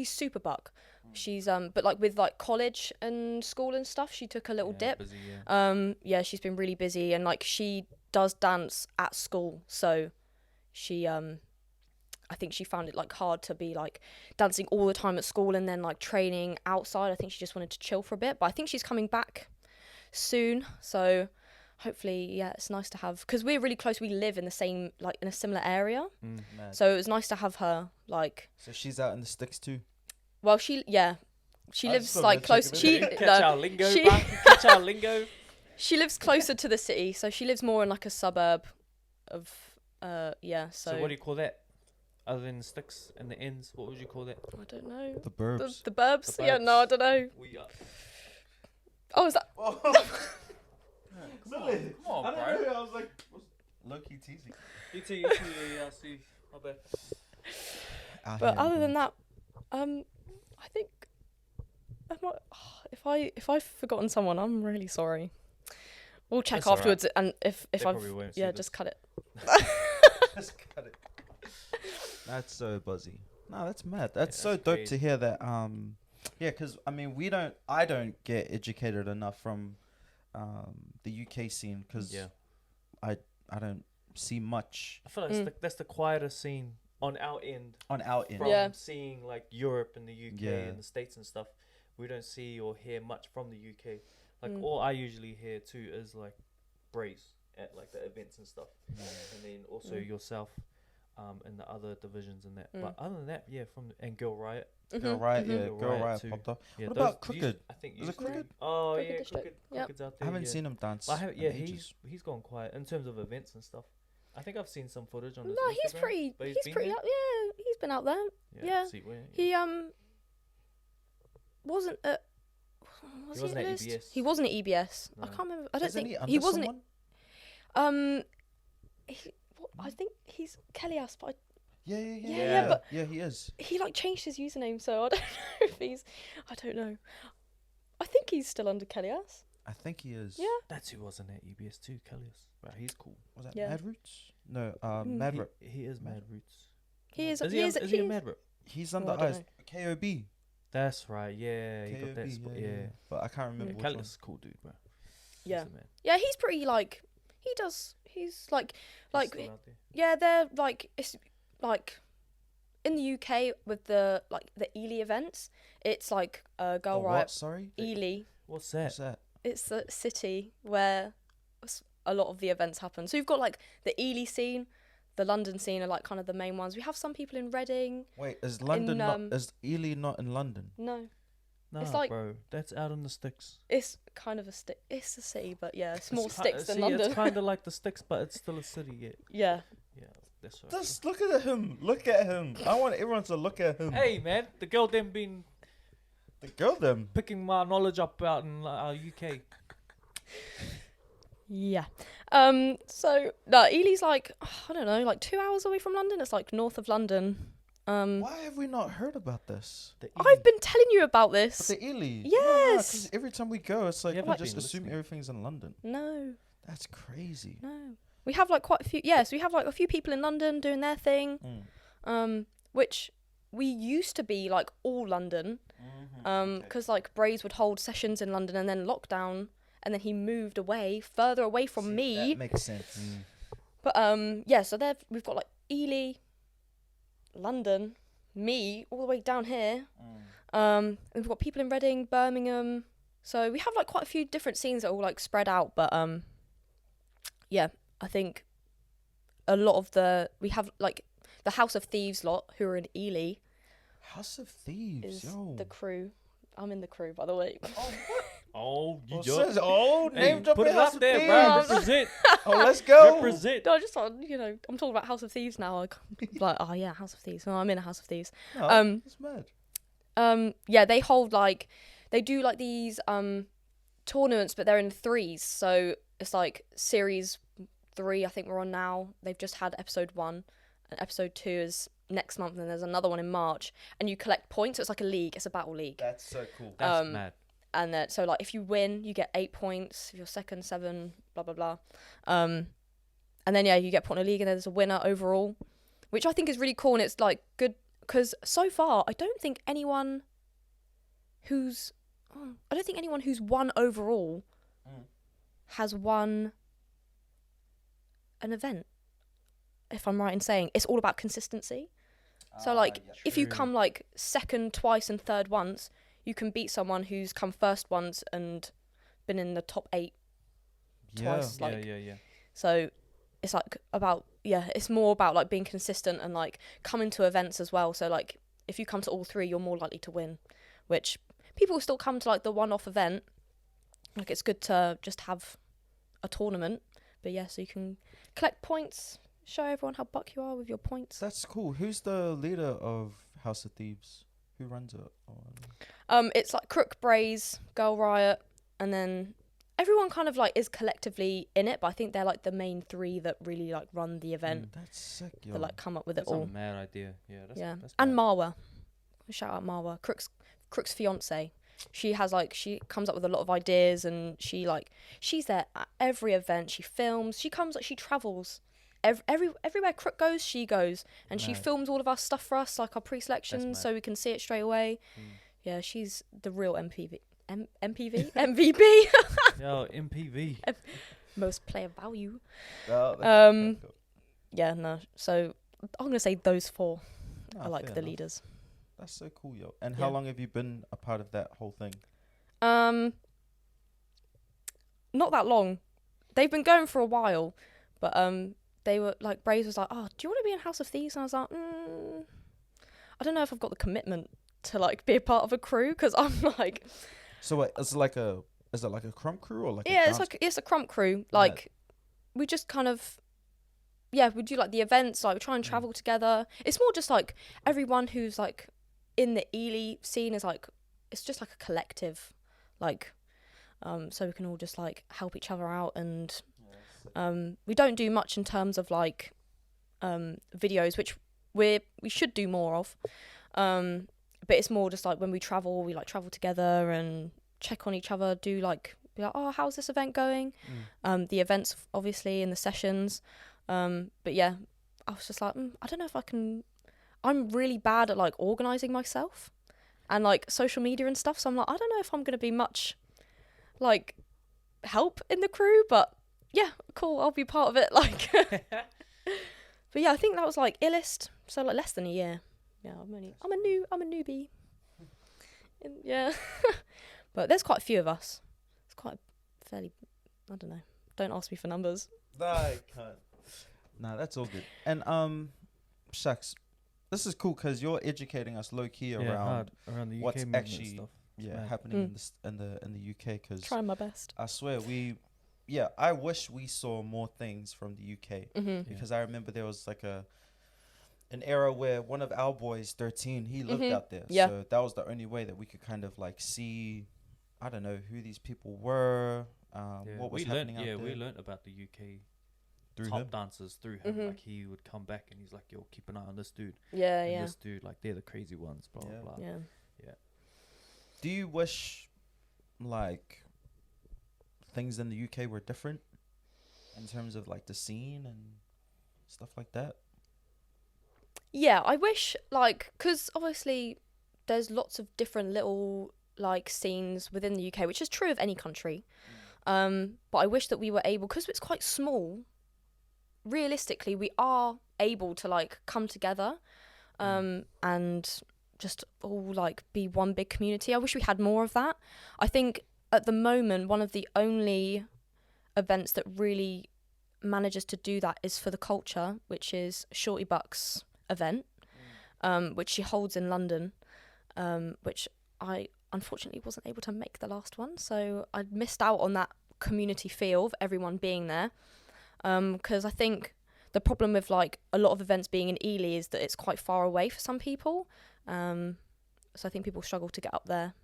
[SPEAKER 1] super buck. She's but like with like college and school and stuff, she took a little dip.
[SPEAKER 3] Busy, yeah.
[SPEAKER 1] Yeah, she's been really busy, and like she does dance at school, so she I think she found it like hard to be like dancing all the time at school and then like training outside. I think she just wanted to chill for a bit, but I think she's coming back soon, so hopefully, yeah, it's nice to have, because we're really close. We live in the same, like in a similar area,
[SPEAKER 2] Mad.
[SPEAKER 1] so it was nice to have her. Like,
[SPEAKER 2] So she's out in the sticks too.
[SPEAKER 1] well, she
[SPEAKER 2] I
[SPEAKER 1] lives
[SPEAKER 2] just thought
[SPEAKER 1] like
[SPEAKER 2] we'd
[SPEAKER 1] close.
[SPEAKER 2] check
[SPEAKER 1] She
[SPEAKER 2] it
[SPEAKER 3] Catch
[SPEAKER 1] no,
[SPEAKER 3] our lingo,
[SPEAKER 1] she-
[SPEAKER 3] bruh. Catch our lingo.
[SPEAKER 1] she lives closer to the city, so she lives more in like a suburb of yeah.
[SPEAKER 3] So what do you call that? Other than the sticks and the ends, what would you call that?
[SPEAKER 1] I don't know.
[SPEAKER 2] The burbs.
[SPEAKER 1] The burbs?
[SPEAKER 3] The
[SPEAKER 1] Yeah, no, I
[SPEAKER 3] burbs.
[SPEAKER 1] don't know.
[SPEAKER 3] We are.
[SPEAKER 1] Oh, is that?
[SPEAKER 3] Come on, bro.
[SPEAKER 2] I was like, low-key teasing.
[SPEAKER 3] You too, yeah, I see. My bad.
[SPEAKER 1] But other than that, I think if I've forgotten someone, I'm really sorry. We'll check
[SPEAKER 3] That's all right.
[SPEAKER 1] afterwards, and if
[SPEAKER 3] They
[SPEAKER 1] I've
[SPEAKER 3] probably won't see
[SPEAKER 1] yeah,
[SPEAKER 3] this.
[SPEAKER 1] just cut it.
[SPEAKER 2] Just cut it. That's so buzzy. No, that's mad. That's
[SPEAKER 3] Yeah,
[SPEAKER 2] so
[SPEAKER 3] that's
[SPEAKER 2] dope
[SPEAKER 3] crazy.
[SPEAKER 2] to hear that. Yeah, because I mean, I don't get educated enough from the UK scene because
[SPEAKER 3] Yeah.
[SPEAKER 2] I don't see much
[SPEAKER 3] I feel like that's the quieter scene on our end
[SPEAKER 2] on our end.
[SPEAKER 3] from
[SPEAKER 1] Yeah.
[SPEAKER 3] seeing like Europe and the UK
[SPEAKER 2] Yeah.
[SPEAKER 3] and the States and stuff. We don't see or hear much from the UK. Like
[SPEAKER 1] Mm.
[SPEAKER 3] all I usually hear too is like BRAZE at like the events and stuff, and then also yourself, and the other divisions and that. But other than that, yeah, and Girl Riot.
[SPEAKER 2] Girl Riot, yeah,
[SPEAKER 3] Girl
[SPEAKER 2] Girl
[SPEAKER 3] Riot
[SPEAKER 2] Riot
[SPEAKER 3] too.
[SPEAKER 2] popped up.
[SPEAKER 3] Yeah,
[SPEAKER 2] What
[SPEAKER 3] those-
[SPEAKER 2] about
[SPEAKER 3] these-
[SPEAKER 2] Crooked?
[SPEAKER 3] I think
[SPEAKER 2] Is it
[SPEAKER 3] used to-
[SPEAKER 2] Crooked?
[SPEAKER 3] Oh
[SPEAKER 1] Crooked
[SPEAKER 3] yeah,
[SPEAKER 1] District. Yep.
[SPEAKER 3] Crooked's out
[SPEAKER 2] I
[SPEAKER 3] there.
[SPEAKER 2] haven't
[SPEAKER 3] yeah.
[SPEAKER 2] seen him dance.
[SPEAKER 3] But I have,
[SPEAKER 2] in
[SPEAKER 3] yeah,
[SPEAKER 2] ages.
[SPEAKER 3] he's gone quiet in terms of events and stuff. I think I've seen some footage on his
[SPEAKER 1] No, he's
[SPEAKER 3] Instagram,
[SPEAKER 1] pretty.
[SPEAKER 3] but
[SPEAKER 1] He's
[SPEAKER 3] been
[SPEAKER 1] pretty.
[SPEAKER 3] there?
[SPEAKER 1] Yeah, he's been out there. yeah.
[SPEAKER 3] See, where,
[SPEAKER 1] He wasn't at. Was
[SPEAKER 3] He wasn't
[SPEAKER 1] at
[SPEAKER 3] at
[SPEAKER 1] List?
[SPEAKER 3] EBS.
[SPEAKER 1] He wasn't at EBS. I
[SPEAKER 3] No.
[SPEAKER 1] can't remember. I don't
[SPEAKER 2] Isn't
[SPEAKER 1] think
[SPEAKER 2] he under
[SPEAKER 1] he wasn't.
[SPEAKER 2] someone?
[SPEAKER 1] I think he's Kellyas, but
[SPEAKER 2] Yeah,
[SPEAKER 1] Yeah, but-
[SPEAKER 2] yeah, he is.
[SPEAKER 1] he like changed his username, so I don't know if he's. I don't know. I think he's still under Kellyas.
[SPEAKER 2] I think he is.
[SPEAKER 1] Yeah.
[SPEAKER 3] That's who wasn't at EBS too, Kelly's. Right, he's cool.
[SPEAKER 2] Was that
[SPEAKER 1] Yeah.
[SPEAKER 2] Mad Roots? No, Mad Roots.
[SPEAKER 3] He is Mad Roots.
[SPEAKER 1] He is.
[SPEAKER 3] Is
[SPEAKER 1] He is.
[SPEAKER 3] he a Mad Roots?
[SPEAKER 2] He's
[SPEAKER 1] Well,
[SPEAKER 2] under
[SPEAKER 1] I don't
[SPEAKER 2] eyes. KOB.
[SPEAKER 3] That's right. Yeah, he got that.
[SPEAKER 2] KOB,
[SPEAKER 3] Spot,
[SPEAKER 2] yeah,
[SPEAKER 3] yeah.
[SPEAKER 2] But I can't remember which one.
[SPEAKER 3] Kelly's a cool dude, bro.
[SPEAKER 1] Yeah.
[SPEAKER 3] He's the man.
[SPEAKER 1] Yeah, he's pretty like. He does. He's like.
[SPEAKER 3] He's still out there.
[SPEAKER 1] Yeah, they're like. It's like. In the UK with the like the Ely events, it's like Girl
[SPEAKER 2] The
[SPEAKER 1] Riot.
[SPEAKER 2] what? Sorry.
[SPEAKER 1] Ely.
[SPEAKER 3] What's that?
[SPEAKER 2] What's that?
[SPEAKER 1] It's the city where a lot of the events happen. So you've got like the Ely scene, the London scene are like kind of the main ones. We have some people in Reading.
[SPEAKER 2] Wait, is London
[SPEAKER 1] um,
[SPEAKER 2] not? Is Ely not in London?
[SPEAKER 1] No,
[SPEAKER 3] Nah,
[SPEAKER 1] It's like-
[SPEAKER 3] bro, that's out on the sticks.
[SPEAKER 1] it's kind of a stick. It's a city, but yeah, it's more
[SPEAKER 3] It's ki-
[SPEAKER 1] sticks than
[SPEAKER 3] see,
[SPEAKER 1] London.
[SPEAKER 3] It's kind of like the sticks, but it's still a city. Yeah,
[SPEAKER 1] Yeah.
[SPEAKER 3] yeah, that's right.
[SPEAKER 2] Just look at him. Look at him. I want everyone to look at him.
[SPEAKER 3] Hey man, the girl them been
[SPEAKER 2] The girl them.
[SPEAKER 3] picking my knowledge up out in UK.
[SPEAKER 1] Yeah. So no, Ely's like I don't know, like 2 hours away from London. It's like north of London.
[SPEAKER 2] Why have we not heard about this?
[SPEAKER 1] I've been telling you about
[SPEAKER 2] But
[SPEAKER 1] this.
[SPEAKER 2] the Ely.
[SPEAKER 1] Yes.
[SPEAKER 2] Because every time we go, it's like
[SPEAKER 3] Yeah,
[SPEAKER 2] we
[SPEAKER 3] I've
[SPEAKER 2] just
[SPEAKER 3] been
[SPEAKER 2] assume
[SPEAKER 3] listening.
[SPEAKER 2] everything's in London.
[SPEAKER 1] No,
[SPEAKER 2] That's crazy.
[SPEAKER 1] no. We have like quite a few. Yes, we have like a few people in London doing their thing. Which we used to be like all London. Because like BRAZE would hold sessions in London and then lockdown, and then he moved away, further away from me.
[SPEAKER 2] That makes sense.
[SPEAKER 1] But yeah, so we've got like Ely, London, me, all the way down here. And we've got people in Reading, Birmingham. So we have like quite a few different scenes that are all like spread out. But yeah, I think a lot of we have like the House of Thieves lot who are in Ely
[SPEAKER 2] House of Thieves,
[SPEAKER 1] is
[SPEAKER 2] yo.
[SPEAKER 1] the crew. I'm in the crew, by the way.
[SPEAKER 3] Oh, you
[SPEAKER 2] Oh,
[SPEAKER 3] just
[SPEAKER 2] says, oh,
[SPEAKER 3] hey,
[SPEAKER 2] name dropping
[SPEAKER 3] put it
[SPEAKER 2] House
[SPEAKER 3] up
[SPEAKER 2] of
[SPEAKER 3] there,
[SPEAKER 2] Thieves.
[SPEAKER 3] bro. Represent,
[SPEAKER 2] Oh, let's go.
[SPEAKER 3] represent.
[SPEAKER 1] No, I just thought, I'm talking about House of Thieves now. Like, oh yeah, House of Thieves. No, I'm in a House of Thieves.
[SPEAKER 2] No, it's mad.
[SPEAKER 1] Yeah, they hold they do like these tournaments, but they're in threes. So it's like series 3, I think we're on now. They've just had episode 1, and episode 2 is next month, and there's another one in March. And you collect points. So it's like a league. It's a battle league.
[SPEAKER 2] That's so cool.
[SPEAKER 3] That's mad.
[SPEAKER 1] And then so like if you win, you get 8 points. If you're second, 7, blah blah blah. And then yeah, you get put in a league, and there's a winner overall, which I think is really cool. And it's like good because so far I don't think anyone who's won overall has won an event. If I'm right in saying, it's all about consistency. So like if you come like second twice and third once, you can beat someone who's come first once and been in the top 8 twice. Like,
[SPEAKER 3] Yeah.
[SPEAKER 1] so it's like it's more about like being consistent and like coming to events as well. So like if you come to all 3, you're more likely to win, which people still come to like the one-off event. Like it's good to just have a tournament, but yeah, so you can collect points, show everyone how buck you are with your points.
[SPEAKER 2] That's cool. Who's the leader of House of Thieves? Who runs it?
[SPEAKER 1] It's like Crook, BRAZE, Girl Riot, and then everyone kind of like is collectively in it, but I think they're like the main 3 that really like run the event.
[SPEAKER 2] That's sick, yo.
[SPEAKER 1] That like come up with
[SPEAKER 3] That's
[SPEAKER 1] it all.
[SPEAKER 3] a mad idea. Yeah. That's
[SPEAKER 1] And
[SPEAKER 3] mad.
[SPEAKER 1] Marwa, shout out Marwa, Crook's fiance. She comes up with a lot of ideas, and she's there at every event. She films. She travels. Everywhere Crook goes, she goes, and she films all of our stuff for us, like our pre-selections, so we can see it straight away. Yeah, she's the real MVP. MVP.
[SPEAKER 3] Yo, MPV.
[SPEAKER 1] Most player value.
[SPEAKER 2] Oh, that's cool.
[SPEAKER 1] Yeah, no. So I'm gonna say those 4
[SPEAKER 2] Nah,
[SPEAKER 1] are like
[SPEAKER 2] fair
[SPEAKER 1] the
[SPEAKER 2] enough.
[SPEAKER 1] leaders.
[SPEAKER 2] That's so cool, yo. And
[SPEAKER 1] Yeah.
[SPEAKER 2] how long have you been a part of that whole thing?
[SPEAKER 1] Not that long. They've been going for a while, but they were like BRAZE was like, oh, do you want to be in House of Thieves? And I was like, I don't know if I've got the commitment to like be a part of a crew, because I'm like,
[SPEAKER 2] So what, is it like a Krump crew or like a
[SPEAKER 1] yeah,
[SPEAKER 2] dance?
[SPEAKER 1] it's a Krump crew. Like we just kind of, yeah, we do like the events, like we try and travel together. It's more just like everyone who's like in the Ely scene is like, it's just like a collective, like, so we can all just like help each other out. And we don't do much in terms of like videos, which we should do more of. But it's more just like when we travel together and check on each other, be like, oh, how's this event going? The events obviously and the sessions. But yeah, I was just like, I don't know if I can. I'm really bad at like organizing myself and like social media and stuff. So I'm like, I don't know if I'm gonna be much like help in the crew, but yeah, cool, I'll be part of it. Like, but yeah, I think that was like illest, so like less than a year. Yeah, I'm a newbie. Yeah, but there's quite a few of us. It's quite fairly. I don't know. Don't ask me for numbers.
[SPEAKER 2] Nah, that's all good. And shucks, this is cool because you're educating us low key around
[SPEAKER 3] the UK
[SPEAKER 2] what's
[SPEAKER 3] movement
[SPEAKER 2] actually
[SPEAKER 3] stuff.
[SPEAKER 2] happening in the UK. Because
[SPEAKER 1] Trying my best.
[SPEAKER 2] I swear I wish we saw more things from the UK because I remember there was like an era where one of our boys, 13, he lived out there.
[SPEAKER 1] Yeah.
[SPEAKER 2] So that was the only way that we could kind of like see, I don't know, who these people were, what was
[SPEAKER 3] we
[SPEAKER 2] happening
[SPEAKER 3] learned.
[SPEAKER 2] out
[SPEAKER 3] Yeah,
[SPEAKER 2] there
[SPEAKER 3] we learned about the UK
[SPEAKER 2] through
[SPEAKER 3] top
[SPEAKER 2] him.
[SPEAKER 3] dancers through him.
[SPEAKER 1] Mhm.
[SPEAKER 3] Like he would come back and he's like, "Yo, keep an eye on this dude
[SPEAKER 1] Yeah,
[SPEAKER 3] and
[SPEAKER 1] yeah,
[SPEAKER 3] this dude. Like they're the crazy ones." Blah
[SPEAKER 2] Yeah.
[SPEAKER 3] blah blah.
[SPEAKER 1] yeah.
[SPEAKER 2] Do you wish like things in the UK were different in terms of like the scene and stuff like that?
[SPEAKER 1] Yeah, I wish, like, because obviously there's lots of different little, like, scenes within the UK, which is true of any country. But I wish that we were able, because it's quite small, realistically, we are able to, like, come together and just all, like, be one big community. I wish we had more of that. I think at the moment, one of the only events that really manages to do that is for the culture, which is Shorty Buck's event, which she holds in London, which I unfortunately wasn't able to make the last one, so I missed out on that community feel of everyone being there, because I think the problem with like a lot of events being in Ely is that it's quite far away for some people, so I think people struggle to get up there.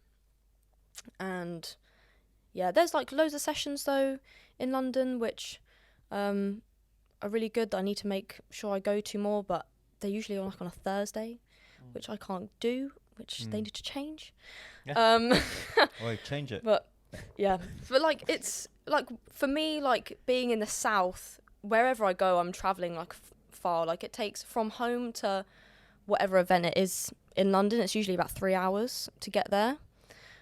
[SPEAKER 1] And yeah, there's like loads of sessions though in London which are really good that I need to make sure I go to more, but they're usually like on a Thursday, which I can't do, which they need to change.
[SPEAKER 2] Wait, change it.
[SPEAKER 1] But yeah, but like it's like for me, like being in the south, wherever I go, I'm traveling like far. Like it takes from home to whatever event it is in London. It's usually about 3 hours to get there.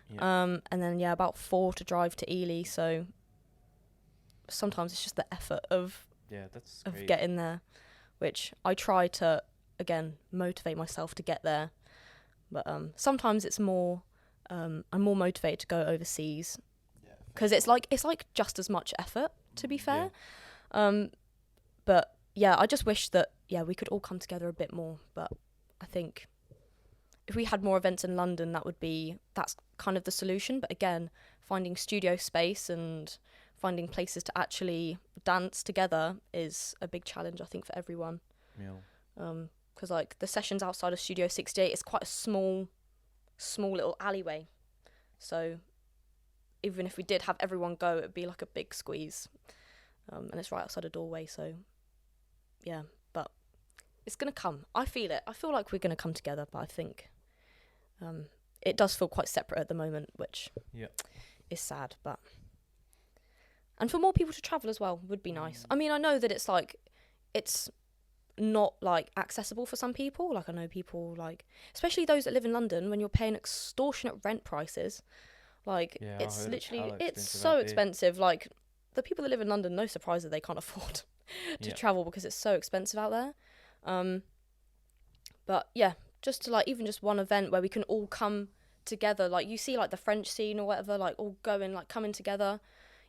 [SPEAKER 3] Yeah.
[SPEAKER 1] And then yeah, about 4 to drive to Ely. So sometimes it's just the effort of
[SPEAKER 3] That's
[SPEAKER 1] of
[SPEAKER 3] crazy.
[SPEAKER 1] getting there, which I try to again motivate myself to get there. But sometimes it's more I'm more motivated to go overseas because it's like just as much effort, to be fair. But yeah, I just wish that we could all come together a bit more. But I think if we had more events in London, that's kind of the solution. But again, finding studio space and finding places to actually dance together is a big challenge, I think, for everyone.
[SPEAKER 3] Yeah.
[SPEAKER 1] Because like the sessions outside of Studio 68 is quite a small little alleyway. So even if we did have everyone go, it'd be like a big squeeze. And it's right outside a doorway. So yeah, but it's going to come. I feel it. I feel like we're going to come together, but I think it does feel quite separate at the moment, which is sad. But and for more people to travel as well would be nice. I mean, I know that it's like it's not like accessible for some people. Like I know people like, especially those that live in London, when you're paying extortionate rent prices. Like it's literally it's so expensive. Like the people that live in London, no surprise that they can't afford to travel because it's so expensive out there. But yeah, just to like even just one event where we can all come together. Like you see like the French scene or whatever, like all going like coming together.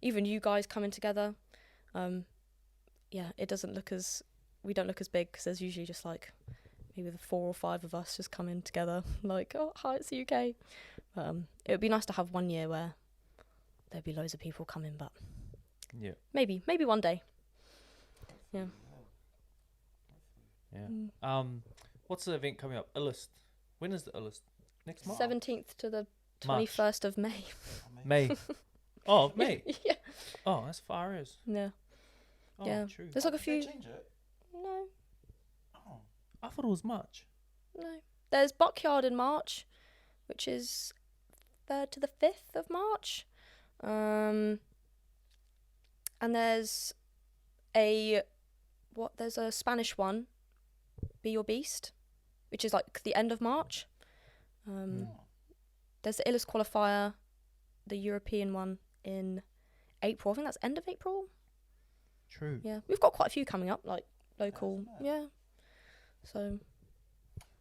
[SPEAKER 1] Even you guys coming together. Yeah, it doesn't look as we don't look as big because there's usually just like maybe the 4 or 5 of us just coming together like, oh hi, it's the UK. It would be nice to have one year where there'd be loads of people coming, but maybe one day. Yeah.
[SPEAKER 3] What's the event coming up? Illust. When is the Illust? Next month?
[SPEAKER 1] 17th to the 21st of May.
[SPEAKER 3] May. Oh, May.
[SPEAKER 1] Yeah.
[SPEAKER 3] Oh, that's far as.
[SPEAKER 1] Yeah.
[SPEAKER 3] Oh,
[SPEAKER 1] yeah.
[SPEAKER 3] True.
[SPEAKER 1] There's like a few.
[SPEAKER 2] Change it?
[SPEAKER 1] No.
[SPEAKER 2] Oh.
[SPEAKER 3] I thought it was March.
[SPEAKER 1] No. There's Buckyard in March, which is 3rd to the 5th of March. And there's there's a Spanish one, Be Your Beast, which is like the end of March. There's the Illust qualifier, the European one in April. I think that's end of April.
[SPEAKER 3] True.
[SPEAKER 1] Yeah, we've got quite a few coming up, like local. Yeah. So.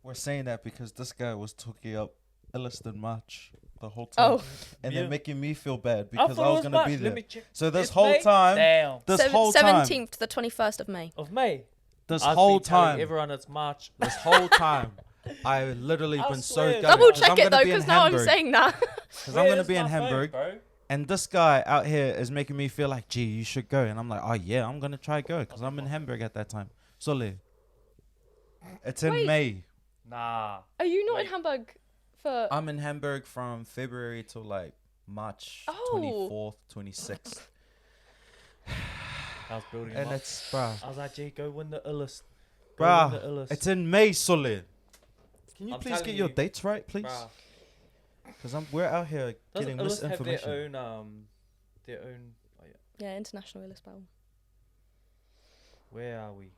[SPEAKER 2] We're saying that because this guy was talking up Illust in March the whole time. And they're making me feel bad because I was going to be there. So this whole time, whole time,
[SPEAKER 1] 17th to the 21st of May.
[SPEAKER 3] Of May.
[SPEAKER 2] This whole time,
[SPEAKER 3] everyone it's March.
[SPEAKER 2] This whole time, I literally been so gutted.
[SPEAKER 1] Double check it though, because now I'm saying that.
[SPEAKER 2] Because I'm going to be in Hamburg. And this guy out here is making me feel like, gee, you should go. And I'm like, oh yeah, I'm going to try go because I'm in Hamburg at that time. Sole. It's in May.
[SPEAKER 3] Nah.
[SPEAKER 1] Are you not in Hamburg for...
[SPEAKER 2] I'm in Hamburg from February till like March
[SPEAKER 1] Oh.
[SPEAKER 2] 24th, 26th.
[SPEAKER 3] I was building
[SPEAKER 2] And
[SPEAKER 3] him up.
[SPEAKER 2] it's, bruh,
[SPEAKER 3] I was like, Jay, go win the illest. Go win the
[SPEAKER 2] bruh,
[SPEAKER 3] illest.
[SPEAKER 2] it's in May, Solid. Can you
[SPEAKER 3] I'm
[SPEAKER 2] please
[SPEAKER 3] telling
[SPEAKER 2] get your
[SPEAKER 3] you,
[SPEAKER 2] dates right, please?
[SPEAKER 3] Bruh.
[SPEAKER 2] Because we're out here
[SPEAKER 3] Doesn't
[SPEAKER 2] getting
[SPEAKER 3] illest have
[SPEAKER 2] misinformation.
[SPEAKER 3] their own? Oh yeah.
[SPEAKER 1] Yeah, International Illust Battle.
[SPEAKER 3] Where are we?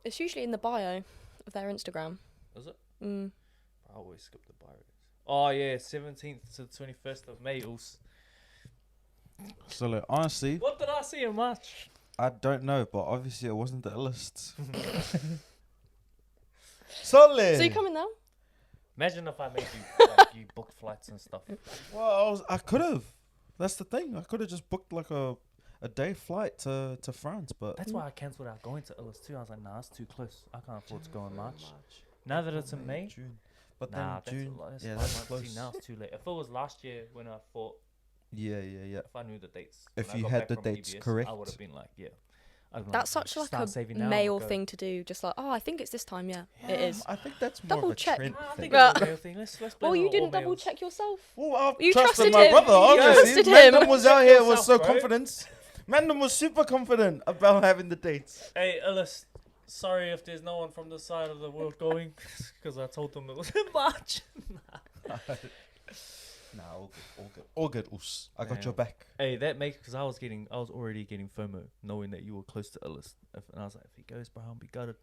[SPEAKER 1] It's usually in the bio of their Instagram.
[SPEAKER 3] Is it?
[SPEAKER 1] Mm.
[SPEAKER 3] I always skip the bio. Oh yeah, 17th to the 21st of May.
[SPEAKER 2] Solid, honestly,
[SPEAKER 3] What did I see in March?
[SPEAKER 2] I don't know, but obviously it wasn't the illest. Solid.
[SPEAKER 1] So you coming now?
[SPEAKER 3] Imagine if I made you like you book flights and stuff.
[SPEAKER 2] Well, I could have. That's the thing. I could have just booked like a day flight to France, but
[SPEAKER 3] That's why I cancelled out going to Illis too. I was like, nah, it's too close. I can't afford to go in March. Now that it's in May,
[SPEAKER 2] June. But
[SPEAKER 3] nah,
[SPEAKER 2] then June,
[SPEAKER 3] that's
[SPEAKER 2] yeah,
[SPEAKER 3] 5
[SPEAKER 2] that's
[SPEAKER 3] months.
[SPEAKER 2] close.
[SPEAKER 3] See, now it's too late. If it was last year when I thought,
[SPEAKER 2] Yeah.
[SPEAKER 3] if I knew the dates,
[SPEAKER 2] If
[SPEAKER 3] when I
[SPEAKER 2] you
[SPEAKER 3] got
[SPEAKER 2] had
[SPEAKER 3] back
[SPEAKER 2] the
[SPEAKER 3] from
[SPEAKER 2] dates
[SPEAKER 3] EBS,
[SPEAKER 2] correct.
[SPEAKER 3] I would have been like, yeah. I'd been
[SPEAKER 1] That's
[SPEAKER 3] like,
[SPEAKER 1] such like
[SPEAKER 3] start
[SPEAKER 1] a
[SPEAKER 3] saving now,
[SPEAKER 1] male
[SPEAKER 3] go.
[SPEAKER 1] thing to do. Just like, oh, I think it's this time. Yeah, it is.
[SPEAKER 2] I think that's more
[SPEAKER 1] Double
[SPEAKER 2] of a
[SPEAKER 1] check.
[SPEAKER 2] trend
[SPEAKER 3] Nah, I
[SPEAKER 2] thing.
[SPEAKER 3] think it's a male thing. Let's blame
[SPEAKER 1] Well,
[SPEAKER 3] it
[SPEAKER 1] you
[SPEAKER 3] on
[SPEAKER 1] didn't
[SPEAKER 3] all
[SPEAKER 1] double
[SPEAKER 3] males.
[SPEAKER 1] check yourself.
[SPEAKER 2] Well, I
[SPEAKER 1] You
[SPEAKER 2] trusted
[SPEAKER 1] trusted
[SPEAKER 2] my
[SPEAKER 1] him.
[SPEAKER 2] brother,
[SPEAKER 1] You
[SPEAKER 2] obviously.
[SPEAKER 1] trusted him.
[SPEAKER 2] Mandem was out here, was
[SPEAKER 3] yourself,
[SPEAKER 2] so
[SPEAKER 3] bro.
[SPEAKER 2] confident. Mandem was super confident about having the dates.
[SPEAKER 3] Hey, Ellis, sorry if there's no one from this side of the world going, because I told them it was in March.
[SPEAKER 2] Nah, all good. Oos. I got
[SPEAKER 3] Yeah.
[SPEAKER 2] your back.
[SPEAKER 3] Hey, that makes, because I was already getting FOMO knowing that you were close to Ellis, and I was like, if he goes, bro, I'll be gutted.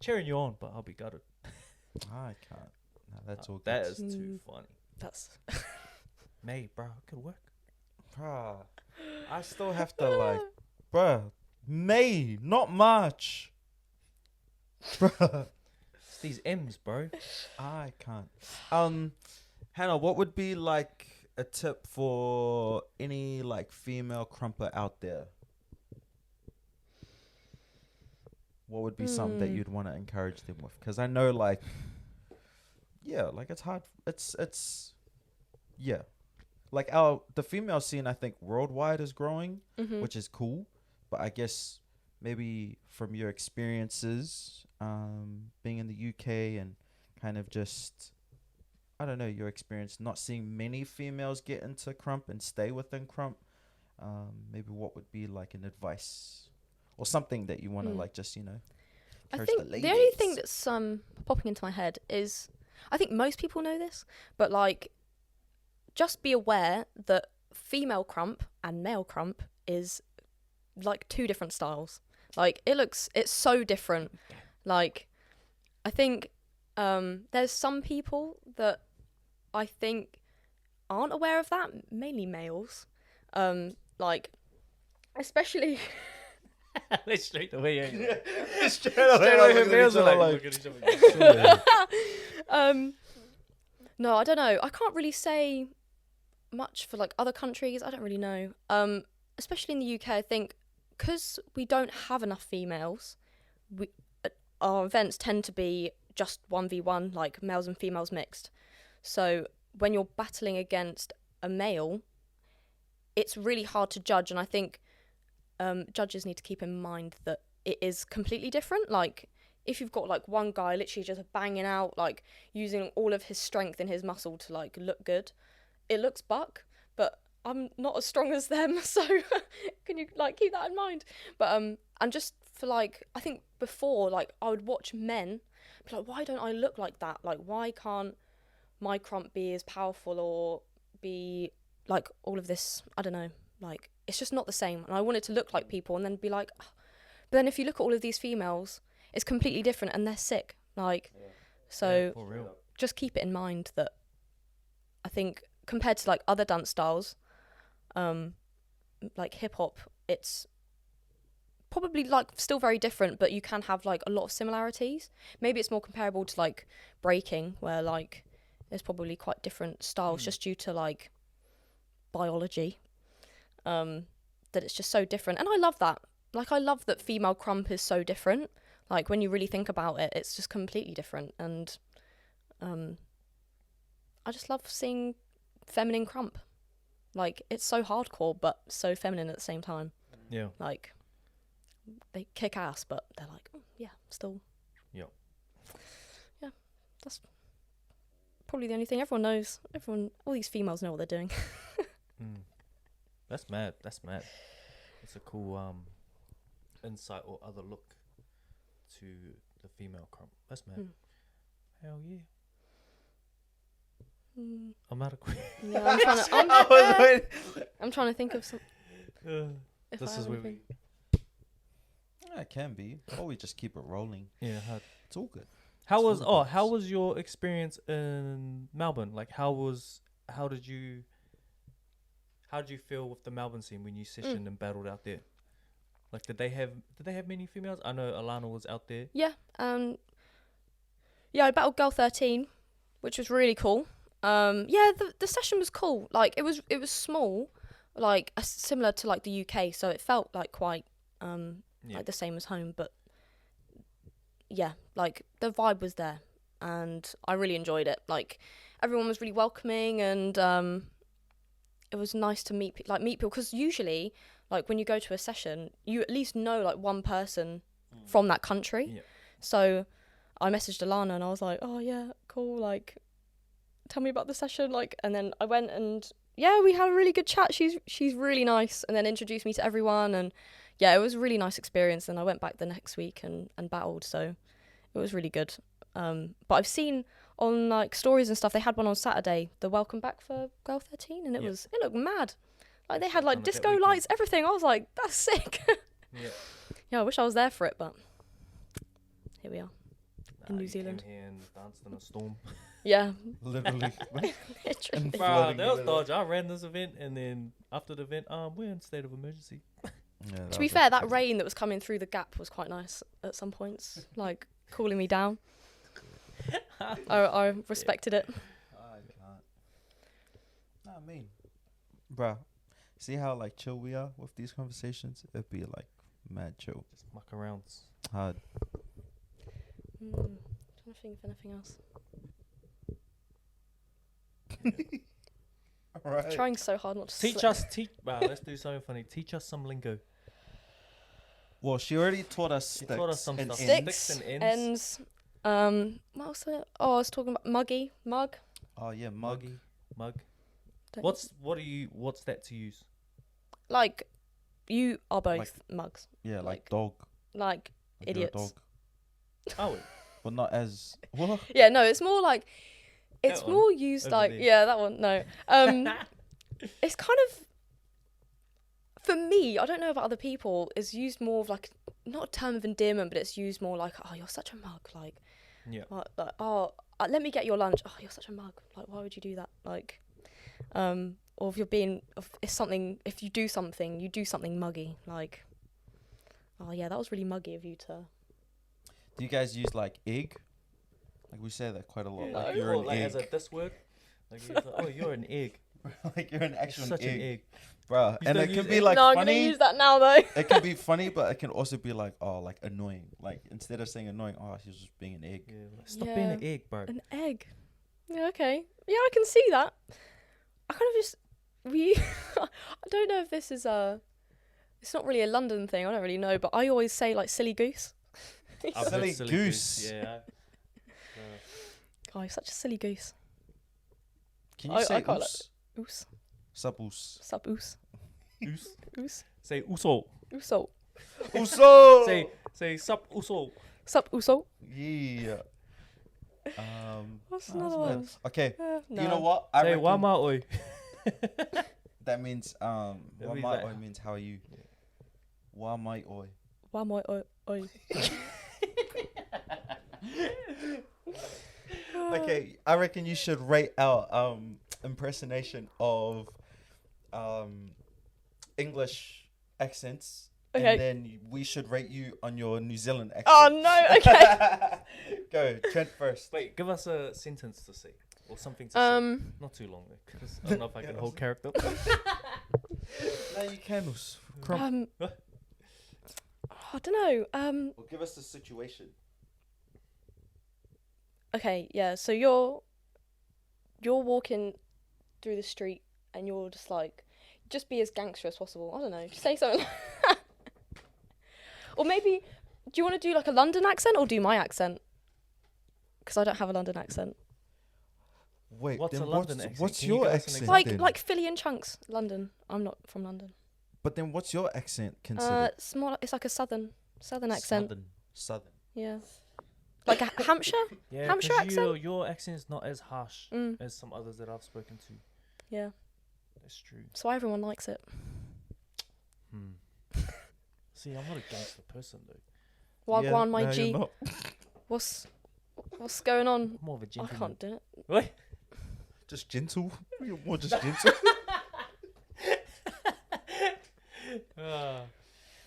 [SPEAKER 3] Cheering you on, but I'll be gutted.
[SPEAKER 2] I can't. No, that's all good.
[SPEAKER 3] That is too funny.
[SPEAKER 1] That's
[SPEAKER 3] May, bro, it could work.
[SPEAKER 2] Bruh, I still have to like, bruh, May, not March. Bruh,
[SPEAKER 3] It's these M's, bro.
[SPEAKER 2] I can't. Hannah, what would be like a tip for any like female crumper out there? What would be something that you'd want to encourage them with? Because I know like, yeah, like it's hard. It's, yeah. Like the female scene, I think worldwide is growing, which is cool. But I guess maybe from your experiences, being in the UK and kind of just, I don't know, your experience not seeing many females get into Krump and stay within Krump, maybe what would be like an advice or something that you want to like just,
[SPEAKER 1] I
[SPEAKER 2] encourage
[SPEAKER 1] think the only thing that's popping into my head is, I think most people know this, but like, just be aware that female Krump and male Krump is like two different styles. Like it's so different. Like, I think there's some people that I think aren't aware of that, mainly males. Like, especially.
[SPEAKER 3] Straight away, yeah.
[SPEAKER 1] No, I don't know. I can't really say much for like other countries. I don't really know. Especially in the UK, I think because we don't have enough females, our events tend to be just 1v1, like males and females mixed. So when you're battling against a male, it's really hard to judge, and I think judges need to keep in mind that it is completely different. Like, if you've got like one guy literally just banging out, like using all of his strength in his muscle to like look good, it looks buck, but I'm not as strong as them, so can you like keep that in mind? But and just for like, I think before, like I would watch men be like, why don't I look like that? Like, why can't my Krump be as powerful or be like all of this? I don't know, like it's just not the same. And I wanted to look like people and then be like, "Ugh." But then if you look at all of these females, it's completely different and they're sick. Like, so
[SPEAKER 3] For real.
[SPEAKER 1] just keep it in mind that I think compared to like other dance styles, like hip hop, it's probably like still very different, but you can have like a lot of similarities. Maybe it's more comparable to like breaking, where like there's probably quite different styles just due to like biology, that it's just so different. And I love that. Like, I love that female Krump is so different. Like, when you really think about it, it's just completely different. And I just love seeing feminine Krump. Like, it's so hardcore, but so feminine at the same time.
[SPEAKER 3] Yeah.
[SPEAKER 1] Like, they kick ass, but they're like, oh, yeah, still.
[SPEAKER 3] Yep.
[SPEAKER 1] Yeah, that's probably the only thing everyone knows. All these females know what they're doing.
[SPEAKER 3] That's mad. That's mad. It's a cool insight or other look to the female Krump. That's mad. Hell yeah. I'm out of question.
[SPEAKER 1] Yeah, I'm trying to think of some.
[SPEAKER 3] This is where we.
[SPEAKER 2] Yeah, it can be. Or we just keep it rolling.
[SPEAKER 3] Yeah.
[SPEAKER 2] It's all good.
[SPEAKER 3] How
[SPEAKER 2] It's
[SPEAKER 3] was
[SPEAKER 2] all good.
[SPEAKER 3] how was your experience in Melbourne? Like how did you feel with the Melbourne scene when you sessioned and battled out there? Like did they have many females? I know Alana was out there.
[SPEAKER 1] Yeah. Yeah, I battled Girl 13, which was really cool. Yeah, the session was cool. Like it was small, like similar to like the UK, so it felt like quite like the same as home. But yeah, like the vibe was there, and I really enjoyed it. Like everyone was really welcoming, and it was nice to meet people, because usually like when you go to a session, you at least know like one person from that country.
[SPEAKER 3] Yeah.
[SPEAKER 1] So I messaged Alana and I was like, oh yeah, cool, like tell me about the session, like, and then I went and yeah, we had a really good chat. She's really nice, and then introduced me to everyone, and yeah, it was a really nice experience. And I went back the next week and battled, so it was really good. But I've seen on like stories and stuff, they had one on Saturday, the welcome back for Girl 13, and it looked mad. Like they had like disco lights, everything. I was like, that's sick. Yeah, I wish I was there for it, but here we are in New Zealand.
[SPEAKER 3] Came here and danced in a storm.
[SPEAKER 1] Yeah.
[SPEAKER 2] Literally.
[SPEAKER 1] Literally.
[SPEAKER 3] Bro, that was dodge. I ran this event, and then after the event, we're in state of emergency.
[SPEAKER 2] Yeah,
[SPEAKER 1] To be fair, that rain that was coming through the gap was quite nice at some points, like cooling me down. I respected it.
[SPEAKER 2] I can't. Nah, I mean, bruh, see how like chill we are with these conversations? It'd be like mad chill.
[SPEAKER 3] Just muck around.
[SPEAKER 2] Hard.
[SPEAKER 1] Trying to think of anything else.
[SPEAKER 2] Alright.
[SPEAKER 1] Trying so hard not to
[SPEAKER 3] Teach
[SPEAKER 1] slip.
[SPEAKER 3] us. Wow, let's do something funny. Teach us some lingo.
[SPEAKER 2] Well, she already taught us
[SPEAKER 3] She
[SPEAKER 2] sticks
[SPEAKER 3] taught us some
[SPEAKER 2] and
[SPEAKER 3] stuff.
[SPEAKER 2] ends.
[SPEAKER 3] Sticks and
[SPEAKER 1] ends. What else? Oh, I was talking about mug.
[SPEAKER 2] Oh yeah, mug.
[SPEAKER 3] Mug.
[SPEAKER 1] Don't-
[SPEAKER 3] What's that to use?
[SPEAKER 1] Like, you are both
[SPEAKER 2] Like-
[SPEAKER 1] mugs.
[SPEAKER 2] Yeah, like
[SPEAKER 1] Like-
[SPEAKER 2] dog.
[SPEAKER 1] Like
[SPEAKER 2] Like you're a
[SPEAKER 1] idiots.
[SPEAKER 2] dog.
[SPEAKER 3] Oh,
[SPEAKER 2] But not as what?
[SPEAKER 1] Yeah, no, it's more like it's
[SPEAKER 3] That one,
[SPEAKER 1] more used
[SPEAKER 3] over
[SPEAKER 1] like
[SPEAKER 3] there.
[SPEAKER 1] yeah, that one. No, it's kind of for me. I don't know about other people. It's used more of like not a term of endearment, but it's used more like oh, you're such a mug. Like
[SPEAKER 3] yeah.
[SPEAKER 1] like oh, let me get your lunch. Oh, you're such a mug. Like why would you do that? Like or if you're being if you do something muggy. Like oh yeah, that was really muggy of you to.
[SPEAKER 2] Do you guys use like egg? Like we say that quite a lot.
[SPEAKER 3] Yeah,
[SPEAKER 2] Like you're an
[SPEAKER 3] like
[SPEAKER 2] egg.
[SPEAKER 3] as a this word. Like oh, you're an egg.
[SPEAKER 2] Like you're an
[SPEAKER 3] You're
[SPEAKER 2] actual
[SPEAKER 3] such
[SPEAKER 2] egg,
[SPEAKER 3] an egg.
[SPEAKER 2] bro.
[SPEAKER 3] You
[SPEAKER 2] And
[SPEAKER 3] don't
[SPEAKER 2] it can
[SPEAKER 3] use
[SPEAKER 2] be
[SPEAKER 3] egg?
[SPEAKER 2] like
[SPEAKER 1] no, I'm gonna
[SPEAKER 2] funny.
[SPEAKER 1] use that now though.
[SPEAKER 2] It can be funny, but it can also be like like annoying. Like instead of saying annoying, she's just being an egg.
[SPEAKER 3] Yeah, like, stop being an
[SPEAKER 1] Yeah.
[SPEAKER 3] egg, bro.
[SPEAKER 1] An egg. Yeah, okay. Yeah, I can see that. I kind of just I don't know if this is it's not really a London thing, I don't really know, but I always say like silly goose.
[SPEAKER 3] I've
[SPEAKER 2] Silly
[SPEAKER 3] heard
[SPEAKER 2] goose.
[SPEAKER 3] Yeah.
[SPEAKER 1] Oh, you're such a silly goose.
[SPEAKER 2] Can you
[SPEAKER 1] I
[SPEAKER 2] say
[SPEAKER 1] quite
[SPEAKER 2] oos?
[SPEAKER 1] Oos.
[SPEAKER 2] Sub oos.
[SPEAKER 1] Sup oos.
[SPEAKER 3] Oos.
[SPEAKER 1] Oos.
[SPEAKER 3] Say uso.
[SPEAKER 1] Ooso.
[SPEAKER 2] Uso.
[SPEAKER 3] Say sup uso.
[SPEAKER 1] Sup ooso.
[SPEAKER 2] Yeah.
[SPEAKER 1] What's
[SPEAKER 2] Oh,
[SPEAKER 1] another
[SPEAKER 2] that's
[SPEAKER 1] one?
[SPEAKER 2] nice. Okay.
[SPEAKER 1] No.
[SPEAKER 2] You know what? I
[SPEAKER 3] Say
[SPEAKER 2] reckon
[SPEAKER 3] wama oi.
[SPEAKER 2] that means
[SPEAKER 3] That
[SPEAKER 2] wa
[SPEAKER 3] means
[SPEAKER 2] mai
[SPEAKER 3] like-
[SPEAKER 2] oi means how are you? Wa mai oi.
[SPEAKER 1] Why am I oi?
[SPEAKER 2] Okay, I reckon you should rate our impersonation of English accents.
[SPEAKER 1] Okay.
[SPEAKER 2] And then we should rate you on your New Zealand accent.
[SPEAKER 1] Oh no, okay.
[SPEAKER 2] Go, Trent first.
[SPEAKER 3] Wait, give us a sentence to say. Or something to say. Not too long though, because I don't know if I can hold character.
[SPEAKER 2] No, you can. Krump.
[SPEAKER 1] I don't know.
[SPEAKER 2] Well, give us the situation.
[SPEAKER 1] Okay, yeah. So you're walking through the street and you're just like, just be as gangster as possible. I don't know. Just say something. Or maybe, do you want to do like a London accent or do my accent? Because I don't have a London accent.
[SPEAKER 2] Wait,
[SPEAKER 3] What's
[SPEAKER 2] then
[SPEAKER 3] a London accent?
[SPEAKER 2] what's
[SPEAKER 3] Can you
[SPEAKER 2] your
[SPEAKER 3] give us an
[SPEAKER 2] accent?
[SPEAKER 3] example?
[SPEAKER 2] then?
[SPEAKER 1] Like Philly and chunks, London. I'm not from London.
[SPEAKER 2] But then what's your accent considered?
[SPEAKER 1] It's more. It's like a southern accent.
[SPEAKER 2] Southern.
[SPEAKER 1] Yeah. Like a Hampshire.
[SPEAKER 3] Yeah,
[SPEAKER 1] Hampshire
[SPEAKER 3] 'cause
[SPEAKER 1] accent?
[SPEAKER 3] your accent is not as harsh
[SPEAKER 1] Mm.
[SPEAKER 3] as some others that I've spoken to.
[SPEAKER 1] Yeah.
[SPEAKER 3] That's true.
[SPEAKER 1] That's why everyone likes it.
[SPEAKER 3] See, I'm not a gangster person though.
[SPEAKER 1] Wagwan, my
[SPEAKER 2] no,
[SPEAKER 1] G.
[SPEAKER 2] you're not.
[SPEAKER 1] What's going on?
[SPEAKER 3] I'm more of a
[SPEAKER 1] I
[SPEAKER 3] gentleman.
[SPEAKER 1] can't do it.
[SPEAKER 3] What?
[SPEAKER 2] Just gentle. You're more just gentle.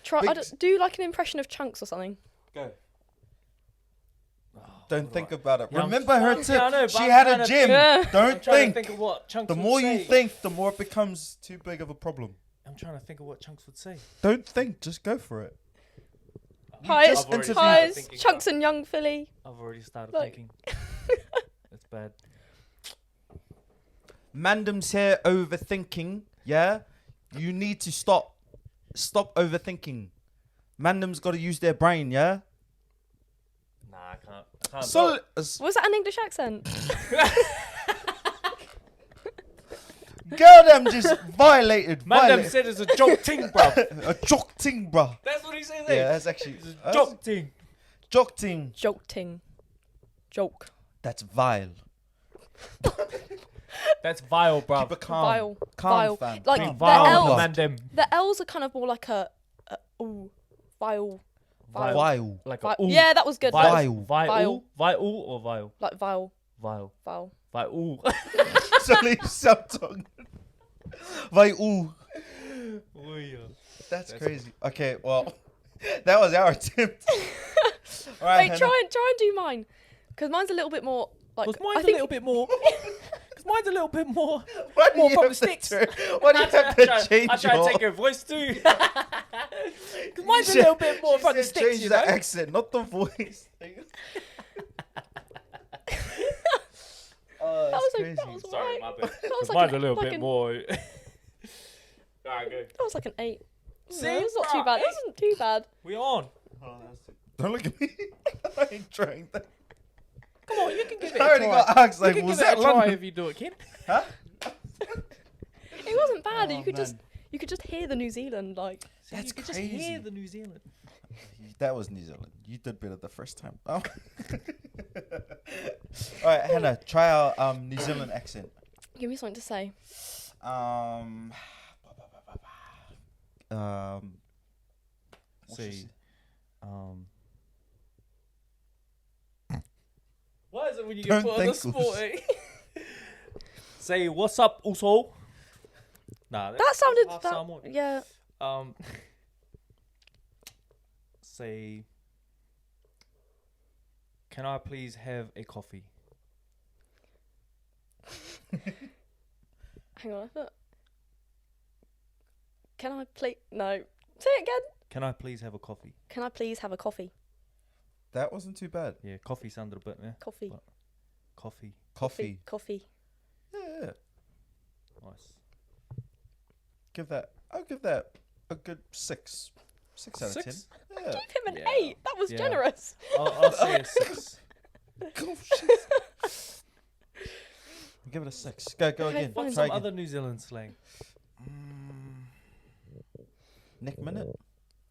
[SPEAKER 1] Try.
[SPEAKER 2] Big
[SPEAKER 1] Do like an impression of chunks or something.
[SPEAKER 2] Go.
[SPEAKER 3] Oh,
[SPEAKER 2] Don't
[SPEAKER 3] what
[SPEAKER 2] think
[SPEAKER 3] do I-
[SPEAKER 2] about it.
[SPEAKER 3] Yeah, I'm
[SPEAKER 2] Remember her
[SPEAKER 3] trying-
[SPEAKER 2] tip.
[SPEAKER 3] yeah, I know, but
[SPEAKER 2] She
[SPEAKER 3] I'm
[SPEAKER 2] had
[SPEAKER 3] trying
[SPEAKER 2] a
[SPEAKER 3] to-
[SPEAKER 2] gym.
[SPEAKER 1] Yeah.
[SPEAKER 3] I'm
[SPEAKER 2] Don't
[SPEAKER 3] trying
[SPEAKER 2] think.
[SPEAKER 3] to think of what Chunks
[SPEAKER 2] The
[SPEAKER 3] would
[SPEAKER 2] more you
[SPEAKER 3] say.
[SPEAKER 2] think, the more it becomes too big of a problem.
[SPEAKER 3] I'm trying to think of what Chunks would say.
[SPEAKER 2] Don't think. Just go for it.
[SPEAKER 1] Highs,
[SPEAKER 2] just
[SPEAKER 3] I've already
[SPEAKER 2] interviewed-
[SPEAKER 3] started
[SPEAKER 1] highs,
[SPEAKER 3] thinking
[SPEAKER 1] chunks
[SPEAKER 3] now.
[SPEAKER 1] and young Philly.
[SPEAKER 3] I've already started
[SPEAKER 1] Like-
[SPEAKER 3] thinking. It's bad.
[SPEAKER 2] Mandem's here overthinking. Yeah, you need to stop. Stop overthinking. Mandem's got to use their brain. Yeah.
[SPEAKER 3] Nah, I can't.
[SPEAKER 2] So
[SPEAKER 1] Was that an English accent?
[SPEAKER 2] girl, them just violated.
[SPEAKER 3] Madam said it's a joke ting, bro.
[SPEAKER 2] A jock ting, bruh.
[SPEAKER 3] That's what he says.
[SPEAKER 2] Yeah, that's actually
[SPEAKER 3] It's a
[SPEAKER 2] that's-
[SPEAKER 3] joke ting.
[SPEAKER 2] jock ting.
[SPEAKER 1] Joke ting. Joke.
[SPEAKER 2] That's vile.
[SPEAKER 3] That's vile, bro.
[SPEAKER 2] Keep it calm.
[SPEAKER 1] Vile.
[SPEAKER 2] Calm,
[SPEAKER 1] Vile.
[SPEAKER 2] fam.
[SPEAKER 1] Like
[SPEAKER 2] calm.
[SPEAKER 1] the
[SPEAKER 3] Vile,
[SPEAKER 1] L's.
[SPEAKER 3] Mandem.
[SPEAKER 1] The L's are kind of more like a ooh, vile. Vile.
[SPEAKER 2] Vile.
[SPEAKER 3] Like
[SPEAKER 1] Vi-
[SPEAKER 3] a ooh.
[SPEAKER 1] yeah, that was good. That was-
[SPEAKER 2] Vile.
[SPEAKER 3] Vile. Vile or vile?
[SPEAKER 1] like vile.
[SPEAKER 3] Vile.
[SPEAKER 1] Vile.
[SPEAKER 3] Vile.
[SPEAKER 2] Sorry, self-tongue. Vile. That's crazy. Okay, well, that was our attempt. All right,
[SPEAKER 1] Wait, try and do mine, because mine's a little bit more like.
[SPEAKER 3] Because
[SPEAKER 1] I
[SPEAKER 3] mine's a
[SPEAKER 1] think
[SPEAKER 3] little bit more. Because mine's a little bit more.
[SPEAKER 2] Why do
[SPEAKER 3] More
[SPEAKER 2] you
[SPEAKER 3] from
[SPEAKER 2] have
[SPEAKER 3] the
[SPEAKER 2] to
[SPEAKER 3] sticks.
[SPEAKER 2] Why do you have to change
[SPEAKER 3] I try
[SPEAKER 2] your...
[SPEAKER 3] to take your voice too. Because mine's a little bit more
[SPEAKER 2] You
[SPEAKER 3] from the
[SPEAKER 2] said
[SPEAKER 3] sticks,
[SPEAKER 2] change
[SPEAKER 3] you
[SPEAKER 2] the
[SPEAKER 3] know?
[SPEAKER 2] accent, not the voice. Oh, that's
[SPEAKER 1] was like-
[SPEAKER 2] crazy.
[SPEAKER 1] that was
[SPEAKER 3] Sorry,
[SPEAKER 1] Right.
[SPEAKER 3] my bad.
[SPEAKER 1] That was
[SPEAKER 3] Because
[SPEAKER 1] like
[SPEAKER 3] mine's
[SPEAKER 1] an-
[SPEAKER 3] a little
[SPEAKER 1] like
[SPEAKER 3] bit
[SPEAKER 1] an-
[SPEAKER 3] more. Alright, go.
[SPEAKER 1] that was like an 8.
[SPEAKER 3] See,
[SPEAKER 1] No, it's not
[SPEAKER 3] bruh,
[SPEAKER 1] too bad. It
[SPEAKER 3] eight.
[SPEAKER 1] wasn't too bad.
[SPEAKER 3] We on.
[SPEAKER 2] Don't look at me. I ain't trying that.
[SPEAKER 3] Come on, you can give it
[SPEAKER 2] I
[SPEAKER 3] a
[SPEAKER 2] already
[SPEAKER 3] try.
[SPEAKER 2] got asked,
[SPEAKER 3] You
[SPEAKER 2] like,
[SPEAKER 3] can
[SPEAKER 2] was
[SPEAKER 3] give it a
[SPEAKER 2] that
[SPEAKER 3] try
[SPEAKER 2] London?
[SPEAKER 3] if you do it, kid.
[SPEAKER 2] Huh?
[SPEAKER 1] It wasn't bad.
[SPEAKER 2] Oh,
[SPEAKER 1] you could just
[SPEAKER 2] man.
[SPEAKER 1] hear the New Zealand like.
[SPEAKER 3] See,
[SPEAKER 2] That's
[SPEAKER 3] you can
[SPEAKER 2] crazy.
[SPEAKER 3] just hear the New Zealand.
[SPEAKER 2] That was New Zealand. You did better the first time. Oh. All right, Hannah, try our New Zealand accent.
[SPEAKER 1] Give me something to say.
[SPEAKER 2] Um, what's
[SPEAKER 3] Say,
[SPEAKER 2] this?
[SPEAKER 3] What is it when you
[SPEAKER 2] Don't
[SPEAKER 3] get put on the
[SPEAKER 2] think
[SPEAKER 3] spot? Eh? Say, what's up, also? Nah,
[SPEAKER 1] That sounded.
[SPEAKER 3] half
[SPEAKER 1] That,
[SPEAKER 3] sound more.
[SPEAKER 1] yeah.
[SPEAKER 3] Say, can I please have a coffee?
[SPEAKER 1] Hang on. I thought. Can I please? No. Say it again.
[SPEAKER 3] Can I please have a coffee?
[SPEAKER 1] Can I please have a coffee?
[SPEAKER 2] That wasn't too bad.
[SPEAKER 3] Yeah, coffee sounded a bit, yeah.
[SPEAKER 1] Coffee.
[SPEAKER 3] But- Coffee.
[SPEAKER 2] Coffee.
[SPEAKER 1] Coffee.
[SPEAKER 2] Yeah.
[SPEAKER 3] Nice.
[SPEAKER 2] I'll give that a good 6. 6 out of 10.
[SPEAKER 3] Six?
[SPEAKER 2] Yeah.
[SPEAKER 1] Give him an
[SPEAKER 3] Yeah.
[SPEAKER 1] 8. That was
[SPEAKER 3] Yeah.
[SPEAKER 1] generous.
[SPEAKER 3] I'll say a 6.
[SPEAKER 2] Give it a 6. Go
[SPEAKER 1] Okay,
[SPEAKER 2] again.
[SPEAKER 1] fine.
[SPEAKER 3] What's
[SPEAKER 2] Try
[SPEAKER 3] some
[SPEAKER 2] again.
[SPEAKER 3] other New Zealand slang?
[SPEAKER 2] Nick Minute.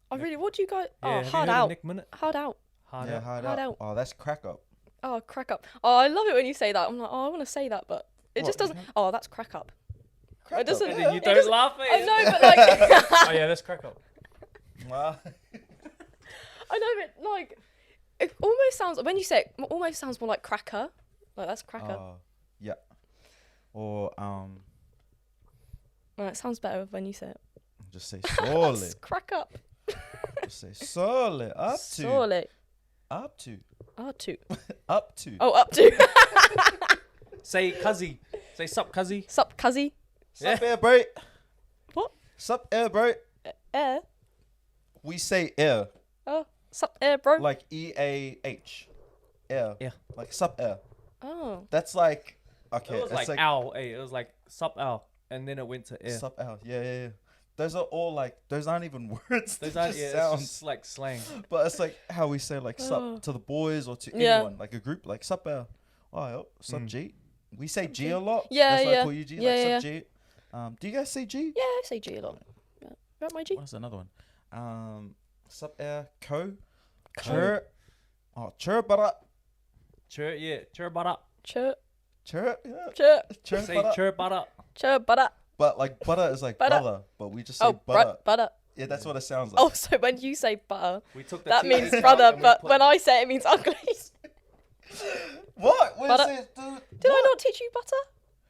[SPEAKER 1] I really. What do you guys?
[SPEAKER 3] Yeah,
[SPEAKER 1] Oh,
[SPEAKER 3] have you
[SPEAKER 1] hard
[SPEAKER 3] heard of
[SPEAKER 1] out.
[SPEAKER 3] Nick Minute?
[SPEAKER 1] Hard out.
[SPEAKER 3] Hard
[SPEAKER 2] Yeah,
[SPEAKER 3] out.
[SPEAKER 2] hard
[SPEAKER 1] Hard
[SPEAKER 2] out.
[SPEAKER 1] out.
[SPEAKER 2] Oh, that's crack up.
[SPEAKER 1] Oh, crack up. Oh, I love it when you say that. I'm like, oh, I want to say that, but it just
[SPEAKER 2] What?
[SPEAKER 1] doesn't. Oh, that's crack up.
[SPEAKER 2] Crack
[SPEAKER 1] It doesn't.
[SPEAKER 3] And then you
[SPEAKER 1] it
[SPEAKER 3] don't
[SPEAKER 1] doesn't-
[SPEAKER 3] laugh at
[SPEAKER 1] I
[SPEAKER 3] it.
[SPEAKER 1] know, but like.
[SPEAKER 3] Oh yeah, that's crack up.
[SPEAKER 2] Wow.
[SPEAKER 1] I know, but like, it almost sounds when you say it almost sounds more like cracker. Like that's cracker.
[SPEAKER 2] Yeah. Or
[SPEAKER 1] Well, it sounds better when you say it.
[SPEAKER 2] just say
[SPEAKER 1] That's
[SPEAKER 2] solid.
[SPEAKER 1] crack up.
[SPEAKER 2] Just say solid. Up to.
[SPEAKER 1] Solid.
[SPEAKER 2] Up to.
[SPEAKER 1] R2.
[SPEAKER 2] Up to.
[SPEAKER 1] Oh, up to.
[SPEAKER 3] Say cuzzy. Say sup cuzzy.
[SPEAKER 1] Sup, cuzzy.
[SPEAKER 2] Sup air, bro.
[SPEAKER 1] What?
[SPEAKER 2] Sup air, bro.
[SPEAKER 1] Air.
[SPEAKER 2] We say air.
[SPEAKER 1] Oh, sup, air, bro.
[SPEAKER 2] Like EAH. Air.
[SPEAKER 3] Yeah.
[SPEAKER 2] Like sup air.
[SPEAKER 1] Oh.
[SPEAKER 2] That's like. Okay.
[SPEAKER 3] It was
[SPEAKER 2] it's
[SPEAKER 3] like owl. Hey, it was like sup owl, and then it went to air.
[SPEAKER 2] Sup air. Yeah. Those are all like. Those aren't even words.
[SPEAKER 3] Those
[SPEAKER 2] They're
[SPEAKER 3] aren't,
[SPEAKER 2] just
[SPEAKER 3] yeah,
[SPEAKER 2] sounds.
[SPEAKER 3] it's just like slang.
[SPEAKER 2] But it's like how we say like
[SPEAKER 1] Oh.
[SPEAKER 2] sup to the boys or to
[SPEAKER 1] Yeah.
[SPEAKER 2] anyone. Like a group. Like sup air. Oh, yo, sup
[SPEAKER 3] Mm.
[SPEAKER 2] G. We say G a lot.
[SPEAKER 1] Yeah,
[SPEAKER 2] That's why
[SPEAKER 1] yeah.
[SPEAKER 2] I call you G.
[SPEAKER 1] Yeah,
[SPEAKER 2] like
[SPEAKER 1] yeah.
[SPEAKER 2] sub G. Do you guys say G?
[SPEAKER 1] Yeah, I say G a lot. Yeah. Right, my G.
[SPEAKER 2] What's another one? Sub air co.
[SPEAKER 1] Co.
[SPEAKER 2] Chur. Oh, chur bara.
[SPEAKER 3] Chur, yeah. Chur butter.
[SPEAKER 1] Chur.
[SPEAKER 2] Chur. Yeah.
[SPEAKER 1] Chur.
[SPEAKER 2] Chur
[SPEAKER 3] Say
[SPEAKER 2] bara.
[SPEAKER 3] chur butter.
[SPEAKER 1] Chur. Butter.
[SPEAKER 2] But like butter is like
[SPEAKER 1] Butter.
[SPEAKER 2] brother, but we just say
[SPEAKER 1] Oh,
[SPEAKER 2] butter.
[SPEAKER 1] butter.
[SPEAKER 2] Yeah, that's what it sounds like.
[SPEAKER 1] Oh, so when you say butter,
[SPEAKER 3] We took the
[SPEAKER 1] that
[SPEAKER 3] T
[SPEAKER 1] means
[SPEAKER 3] out
[SPEAKER 1] brother,
[SPEAKER 3] and we
[SPEAKER 1] but
[SPEAKER 3] put-
[SPEAKER 1] when I say it, it means ugly.
[SPEAKER 2] What? What
[SPEAKER 1] Butter.
[SPEAKER 2] is it? Dude?
[SPEAKER 1] Did I not teach you butter?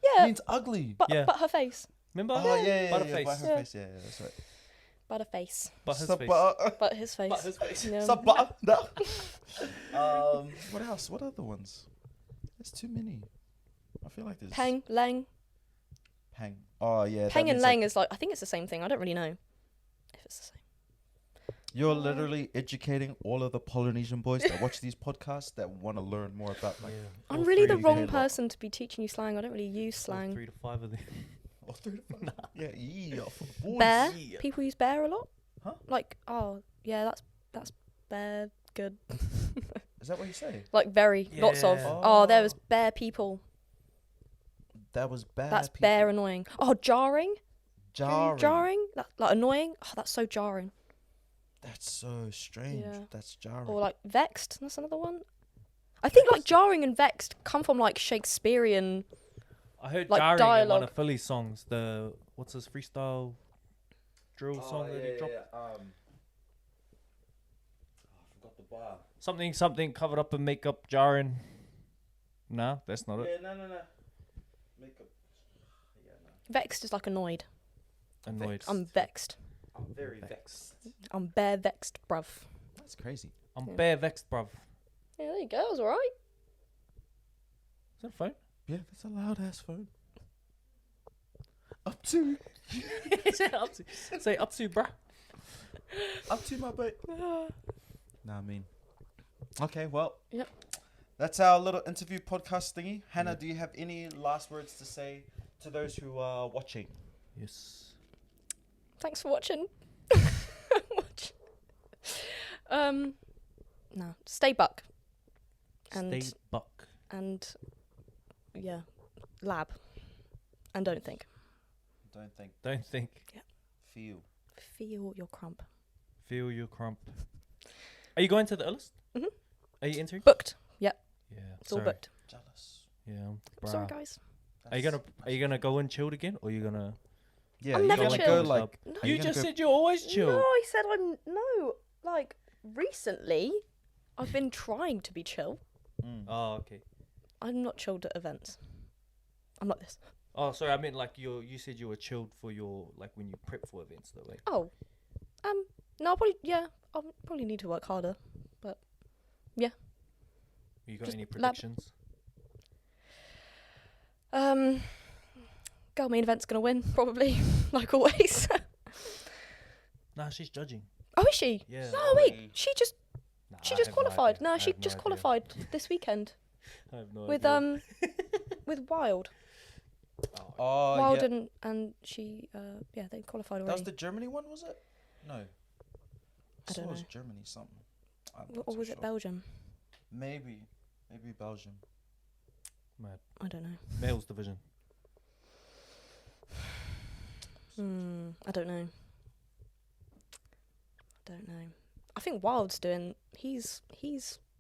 [SPEAKER 2] It
[SPEAKER 1] Yeah.
[SPEAKER 2] means ugly.
[SPEAKER 3] Yeah.
[SPEAKER 1] But her face.
[SPEAKER 3] Remember?
[SPEAKER 2] Oh yeah,
[SPEAKER 3] Butterface.
[SPEAKER 2] By her
[SPEAKER 1] Yeah.
[SPEAKER 2] face. Yeah, that's right.
[SPEAKER 1] Butter face.
[SPEAKER 3] But his
[SPEAKER 2] Sub
[SPEAKER 3] face.
[SPEAKER 2] butter.
[SPEAKER 1] But his face.
[SPEAKER 3] But his face.
[SPEAKER 1] Yeah.
[SPEAKER 2] Sub butter. No. What else? What other ones? There's too many. I feel like there's
[SPEAKER 1] Peng, Lang.
[SPEAKER 2] Peng. Oh yeah. that
[SPEAKER 1] Peng and
[SPEAKER 2] means,
[SPEAKER 1] Lang
[SPEAKER 2] like,
[SPEAKER 1] is like, I think it's the same thing. I don't really know if it's the same.
[SPEAKER 2] You're literally educating all of the Polynesian boys that watch these podcasts that want to learn more about like
[SPEAKER 1] I'm
[SPEAKER 3] All
[SPEAKER 1] really
[SPEAKER 3] three
[SPEAKER 1] the
[SPEAKER 3] of
[SPEAKER 1] wrong
[SPEAKER 2] you.
[SPEAKER 1] person to be teaching you slang. I don't really use
[SPEAKER 3] All
[SPEAKER 1] slang.
[SPEAKER 3] 3 to 5 of them.
[SPEAKER 2] all three to five. Yeah, for the boys.
[SPEAKER 1] Bear?
[SPEAKER 3] Yeah.
[SPEAKER 1] People use bear a lot?
[SPEAKER 2] Huh?
[SPEAKER 1] Like, oh, yeah, that's bear good.
[SPEAKER 2] Is that what you say?
[SPEAKER 1] Like, very, lots of.
[SPEAKER 3] Yeah.
[SPEAKER 1] Oh, there was bear people.
[SPEAKER 2] That was bad.
[SPEAKER 1] That's
[SPEAKER 2] people.
[SPEAKER 1] bear annoying. Oh, jarring?
[SPEAKER 2] Jarring.
[SPEAKER 1] Jarring? Like, annoying? Oh, that's so jarring.
[SPEAKER 2] That's so strange.
[SPEAKER 1] Yeah.
[SPEAKER 2] That's jarring.
[SPEAKER 1] Or, like, vexed. That's another one. I think, like, jarring and vexed come from, like, Shakespearean.
[SPEAKER 3] I heard
[SPEAKER 1] Like
[SPEAKER 3] Jarring in one
[SPEAKER 1] dialogue.
[SPEAKER 3] of Philly's songs. The what's his freestyle drill song that he dropped?
[SPEAKER 2] I forgot the bar.
[SPEAKER 3] Something covered up in makeup. Jarring. No, that's not it.
[SPEAKER 2] no. Makeup. Yeah, no.
[SPEAKER 1] Vexed is like annoyed.
[SPEAKER 3] Annoyed.
[SPEAKER 1] I'm vexed.
[SPEAKER 2] I'm very vexed.
[SPEAKER 1] I'm bear vexed, bruv.
[SPEAKER 2] That's crazy.
[SPEAKER 3] I'm
[SPEAKER 1] Yeah.
[SPEAKER 3] bare vexed, bruv.
[SPEAKER 1] Yeah, there you go. That was alright.
[SPEAKER 3] Is that a phone?
[SPEAKER 2] Yeah, that's a loud ass phone. Up to.
[SPEAKER 3] Say up to, say up to, bruh.
[SPEAKER 2] Up to my bait. Nah, I mean. Okay, well.
[SPEAKER 1] Yep.
[SPEAKER 2] That's our little interview podcast thingy. Hannah, do you have any last words to say to those who are watching?
[SPEAKER 3] Yes.
[SPEAKER 1] Thanks for watching. No, stay buck. And
[SPEAKER 3] Stay buck.
[SPEAKER 1] and yeah, lab. And don't think.
[SPEAKER 2] Don't think.
[SPEAKER 3] Don't think.
[SPEAKER 2] Feel.
[SPEAKER 1] Feel your crump.
[SPEAKER 3] Feel your crump. Are you going to the illest?
[SPEAKER 1] Mhm.
[SPEAKER 3] Are you entering?
[SPEAKER 1] Booked.
[SPEAKER 3] Yeah.
[SPEAKER 1] It's all booked.
[SPEAKER 2] Jealous.
[SPEAKER 3] Yeah.
[SPEAKER 1] Sorry,
[SPEAKER 3] bruh.
[SPEAKER 1] guys.
[SPEAKER 3] Are you gonna go and chilled again, or are you gonna?
[SPEAKER 2] Yeah,
[SPEAKER 1] I'm
[SPEAKER 2] you
[SPEAKER 1] never
[SPEAKER 2] gonna
[SPEAKER 1] chilled.
[SPEAKER 2] go like.
[SPEAKER 1] No.
[SPEAKER 2] are you
[SPEAKER 3] You
[SPEAKER 2] gonna
[SPEAKER 3] just
[SPEAKER 2] go-
[SPEAKER 3] said you're always
[SPEAKER 1] No,
[SPEAKER 3] chilled.
[SPEAKER 1] I said I'm no. Like recently, I've been trying to be chill.
[SPEAKER 2] Mm.
[SPEAKER 3] Oh, okay.
[SPEAKER 1] I'm not chilled at events. I'm like this.
[SPEAKER 3] Oh, sorry. I meant like you said you were chilled for your like when you prep for events though. Like.
[SPEAKER 1] Oh, no, I'll probably need to work harder.
[SPEAKER 3] You got
[SPEAKER 1] Just
[SPEAKER 3] any
[SPEAKER 1] lab-
[SPEAKER 3] predictions?
[SPEAKER 1] Girl main event's gonna win probably, like always.
[SPEAKER 3] Nah, she's judging.
[SPEAKER 1] Oh, is she?
[SPEAKER 3] Yeah.
[SPEAKER 1] No, wait. She just
[SPEAKER 3] Nah,
[SPEAKER 1] she
[SPEAKER 3] I
[SPEAKER 1] just
[SPEAKER 3] have no
[SPEAKER 1] qualified.
[SPEAKER 3] idea.
[SPEAKER 1] No,
[SPEAKER 3] I
[SPEAKER 1] she
[SPEAKER 3] have no
[SPEAKER 1] just
[SPEAKER 3] idea.
[SPEAKER 1] qualified this weekend
[SPEAKER 3] I have no
[SPEAKER 1] with
[SPEAKER 3] idea.
[SPEAKER 1] with Wild.
[SPEAKER 2] Oh,
[SPEAKER 1] Wild
[SPEAKER 2] yeah.
[SPEAKER 1] and she they qualified
[SPEAKER 2] That
[SPEAKER 1] already.
[SPEAKER 2] was the Germany one, was it? No.
[SPEAKER 1] I don't
[SPEAKER 2] It was
[SPEAKER 1] know.
[SPEAKER 2] Germany something. I'm
[SPEAKER 1] Or
[SPEAKER 2] not
[SPEAKER 1] was
[SPEAKER 2] too
[SPEAKER 1] it
[SPEAKER 2] sure.
[SPEAKER 1] Belgium?
[SPEAKER 2] Maybe Belgium.
[SPEAKER 3] Mad.
[SPEAKER 1] I don't know.
[SPEAKER 3] Males division.
[SPEAKER 1] I don't know. I think Wild's doing. He's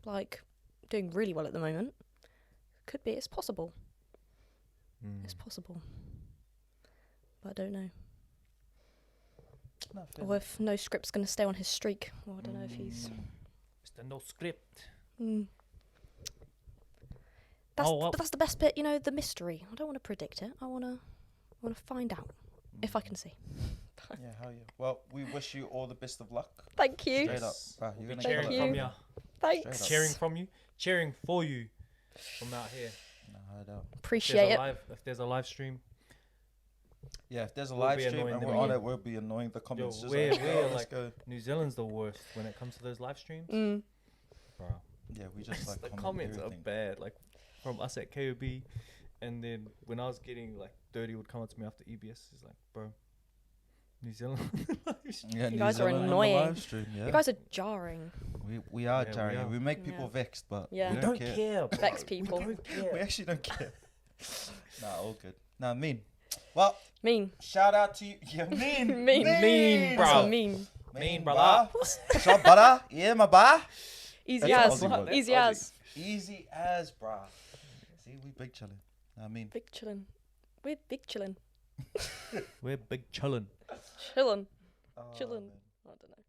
[SPEAKER 1] like doing really well at the moment. Could be. It's possible. It's possible. But I don't know.
[SPEAKER 2] No, fair
[SPEAKER 1] Or if No Script's going to stay on his streak. Well, I don't know if he's.
[SPEAKER 3] Mr. No script.
[SPEAKER 1] That's
[SPEAKER 3] Oh, well.
[SPEAKER 1] but that's the best bit. You know, the mystery. I don't want to predict it. I want to find out if I can see.
[SPEAKER 2] Yeah, hell yeah. Well, we wish you all the best of luck.
[SPEAKER 1] Thank you.
[SPEAKER 2] Straight up. Wow,
[SPEAKER 3] We'll
[SPEAKER 2] you're
[SPEAKER 3] be
[SPEAKER 2] gonna
[SPEAKER 3] cheering
[SPEAKER 1] Thank
[SPEAKER 3] from
[SPEAKER 1] you.
[SPEAKER 3] you.
[SPEAKER 1] Thanks.
[SPEAKER 2] Straight up.
[SPEAKER 3] Cheering from you. Cheering for you from out here.
[SPEAKER 2] No, I don't.
[SPEAKER 1] Appreciate it.
[SPEAKER 3] If there's a live stream,
[SPEAKER 2] Yeah, if there's a
[SPEAKER 3] We'll
[SPEAKER 2] live
[SPEAKER 3] be
[SPEAKER 2] stream
[SPEAKER 3] annoying
[SPEAKER 2] and
[SPEAKER 3] them
[SPEAKER 2] we're on
[SPEAKER 3] again.
[SPEAKER 2] it, we'll be annoying the comments.
[SPEAKER 3] Yo,
[SPEAKER 2] Just
[SPEAKER 3] we're-
[SPEAKER 2] like,
[SPEAKER 3] we're
[SPEAKER 2] oh, let's
[SPEAKER 3] like-
[SPEAKER 2] go.
[SPEAKER 3] New Zealand's the worst when it comes to those live streams. Bro.
[SPEAKER 2] Yeah, we just like
[SPEAKER 3] The
[SPEAKER 2] comment
[SPEAKER 3] comments are
[SPEAKER 2] everything.
[SPEAKER 3] bad. Like from us at KOB, and then when I was getting like dirty would come up to me after EBS. It's like, bro, New Zealand.
[SPEAKER 2] Yeah,
[SPEAKER 1] You
[SPEAKER 2] New
[SPEAKER 1] guys are
[SPEAKER 2] Zealand on the
[SPEAKER 1] annoying.
[SPEAKER 2] live stream, yeah.
[SPEAKER 1] You guys are jarring.
[SPEAKER 2] we are
[SPEAKER 3] Yeah,
[SPEAKER 2] jarring.
[SPEAKER 3] we are.
[SPEAKER 2] We make people
[SPEAKER 1] Yeah.
[SPEAKER 2] vexed, but
[SPEAKER 1] Yeah.
[SPEAKER 2] we
[SPEAKER 3] We
[SPEAKER 2] don't
[SPEAKER 3] don't
[SPEAKER 2] care.
[SPEAKER 3] care. Bro.
[SPEAKER 1] Vex people.
[SPEAKER 3] We don't care.
[SPEAKER 2] We actually don't care. Nah, all good. Nah, mean. Well,
[SPEAKER 1] Mean.
[SPEAKER 2] shout out to you. Yeah, mean.
[SPEAKER 3] Mean,
[SPEAKER 1] That's
[SPEAKER 3] bro.
[SPEAKER 1] mean.
[SPEAKER 3] Mean, brother.
[SPEAKER 2] Shop butter. Yeah, my bar.
[SPEAKER 1] Easy
[SPEAKER 2] That's
[SPEAKER 1] as.
[SPEAKER 2] an Aussie word.
[SPEAKER 1] Easy as.
[SPEAKER 2] Easy as, bruh. See, we big chillin'. I mean,
[SPEAKER 1] Big chillin'. We're big chillin'.
[SPEAKER 3] We're big chillin'.
[SPEAKER 1] Chillin'.
[SPEAKER 2] oh,
[SPEAKER 1] Chillin'.
[SPEAKER 2] man.
[SPEAKER 1] I don't know.